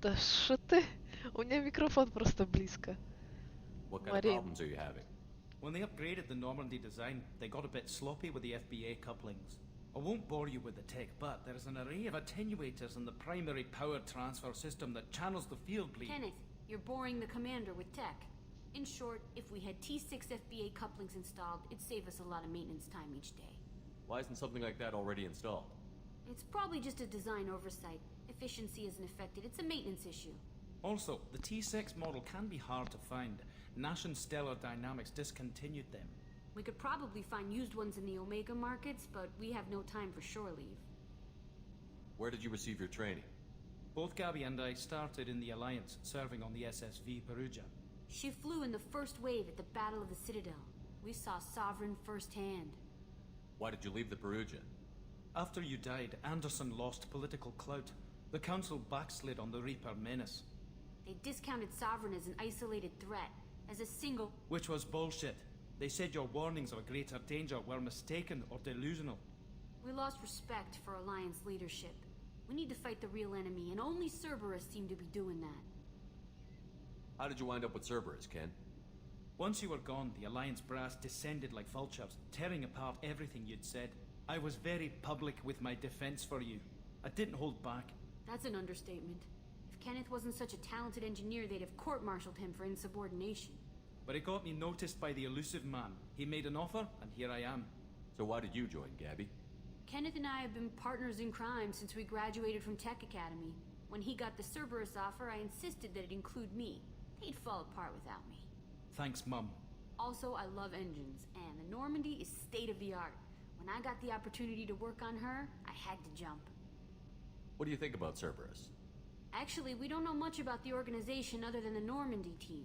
Да что ты? У меня микрофон просто близко. What kind of Марин. problems are you having? When they upgraded the Normandy design, they got a bit sloppy with the FBA couplings. I won't bore you with the tech, but there is an array of attenuators in the primary power transfer system that channels the field bleed. Kenneth, you're boring the commander with tech. In short, if we had T6 FBA couplings installed, it'd save us a lot of maintenance time each day. Why isn't something like that already installed? It's probably just a design oversight. Efficiency isn't affected, it's a maintenance issue. Also, the T6 model can be hard to find. Nash and Stellar Dynamics discontinued them. We could probably find used ones in the Omega markets, but we have no time for shore leave. Where did you receive your training? Both Gabby and I started in the Alliance, serving on the SSV Perugia. She flew in the first wave at the Battle of the Citadel. We saw Sovereign firsthand. Why did you leave the Perugia? After you died, Anderson lost political clout. The Council backslid on the Reaper menace. They discounted Sovereign as an isolated threat, as a single... Which was bullshit. They said your warnings of a greater danger were mistaken or delusional. We lost respect for Alliance leadership. We need to fight the real enemy, and only Cerberus seemed to be doing that. How did you wind up with Cerberus, Ken? Once you were gone, the Alliance brass descended like vultures, tearing apart everything you'd said. I was very public with my defense for you. I didn't hold back. That's an understatement. If Kenneth wasn't such a talented engineer, they'd have court-martialed him for insubordination. But it got me noticed by the elusive man. He made an offer, and here I am. So why did you join, Gabby? Kenneth and I have been partners in crime since we graduated from Tech Academy. When he got the Cerberus offer, I insisted that it include me. They'd fall apart without me. Thanks, Mum. Also, I love engines, and the Normandy is state-of-the-art. When I got the opportunity to work on her, I had to jump. What do you think about Cerberus? Actually, we don't know much about the organization other than the Normandy team.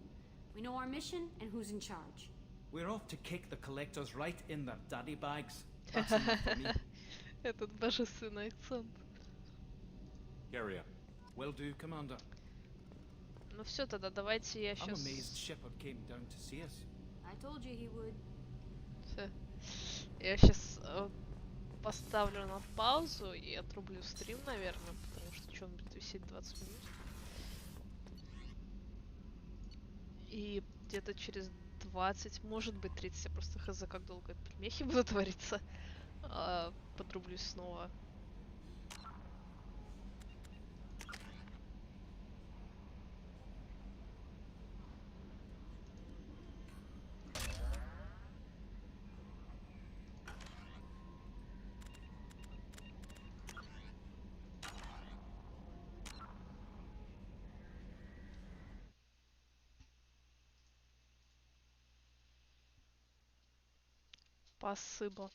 We know our mission and who's in charge. We're off to kick the collectors right in their daddy bags. That's enough for me. Этот божественный акцент. Carry on. Will do, Commander. Ну все, тогда давайте я I'm сейчас... amazed Shepard came down to see us. I told you he would. Всё. Я сейчас поставлю на паузу и отрублю стрим, наверное, потому что он будет висеть 20 минут. И где-то через 20, может быть 30, я просто хз, как долго это помехи будут твориться, подрублюсь снова. Спасибо.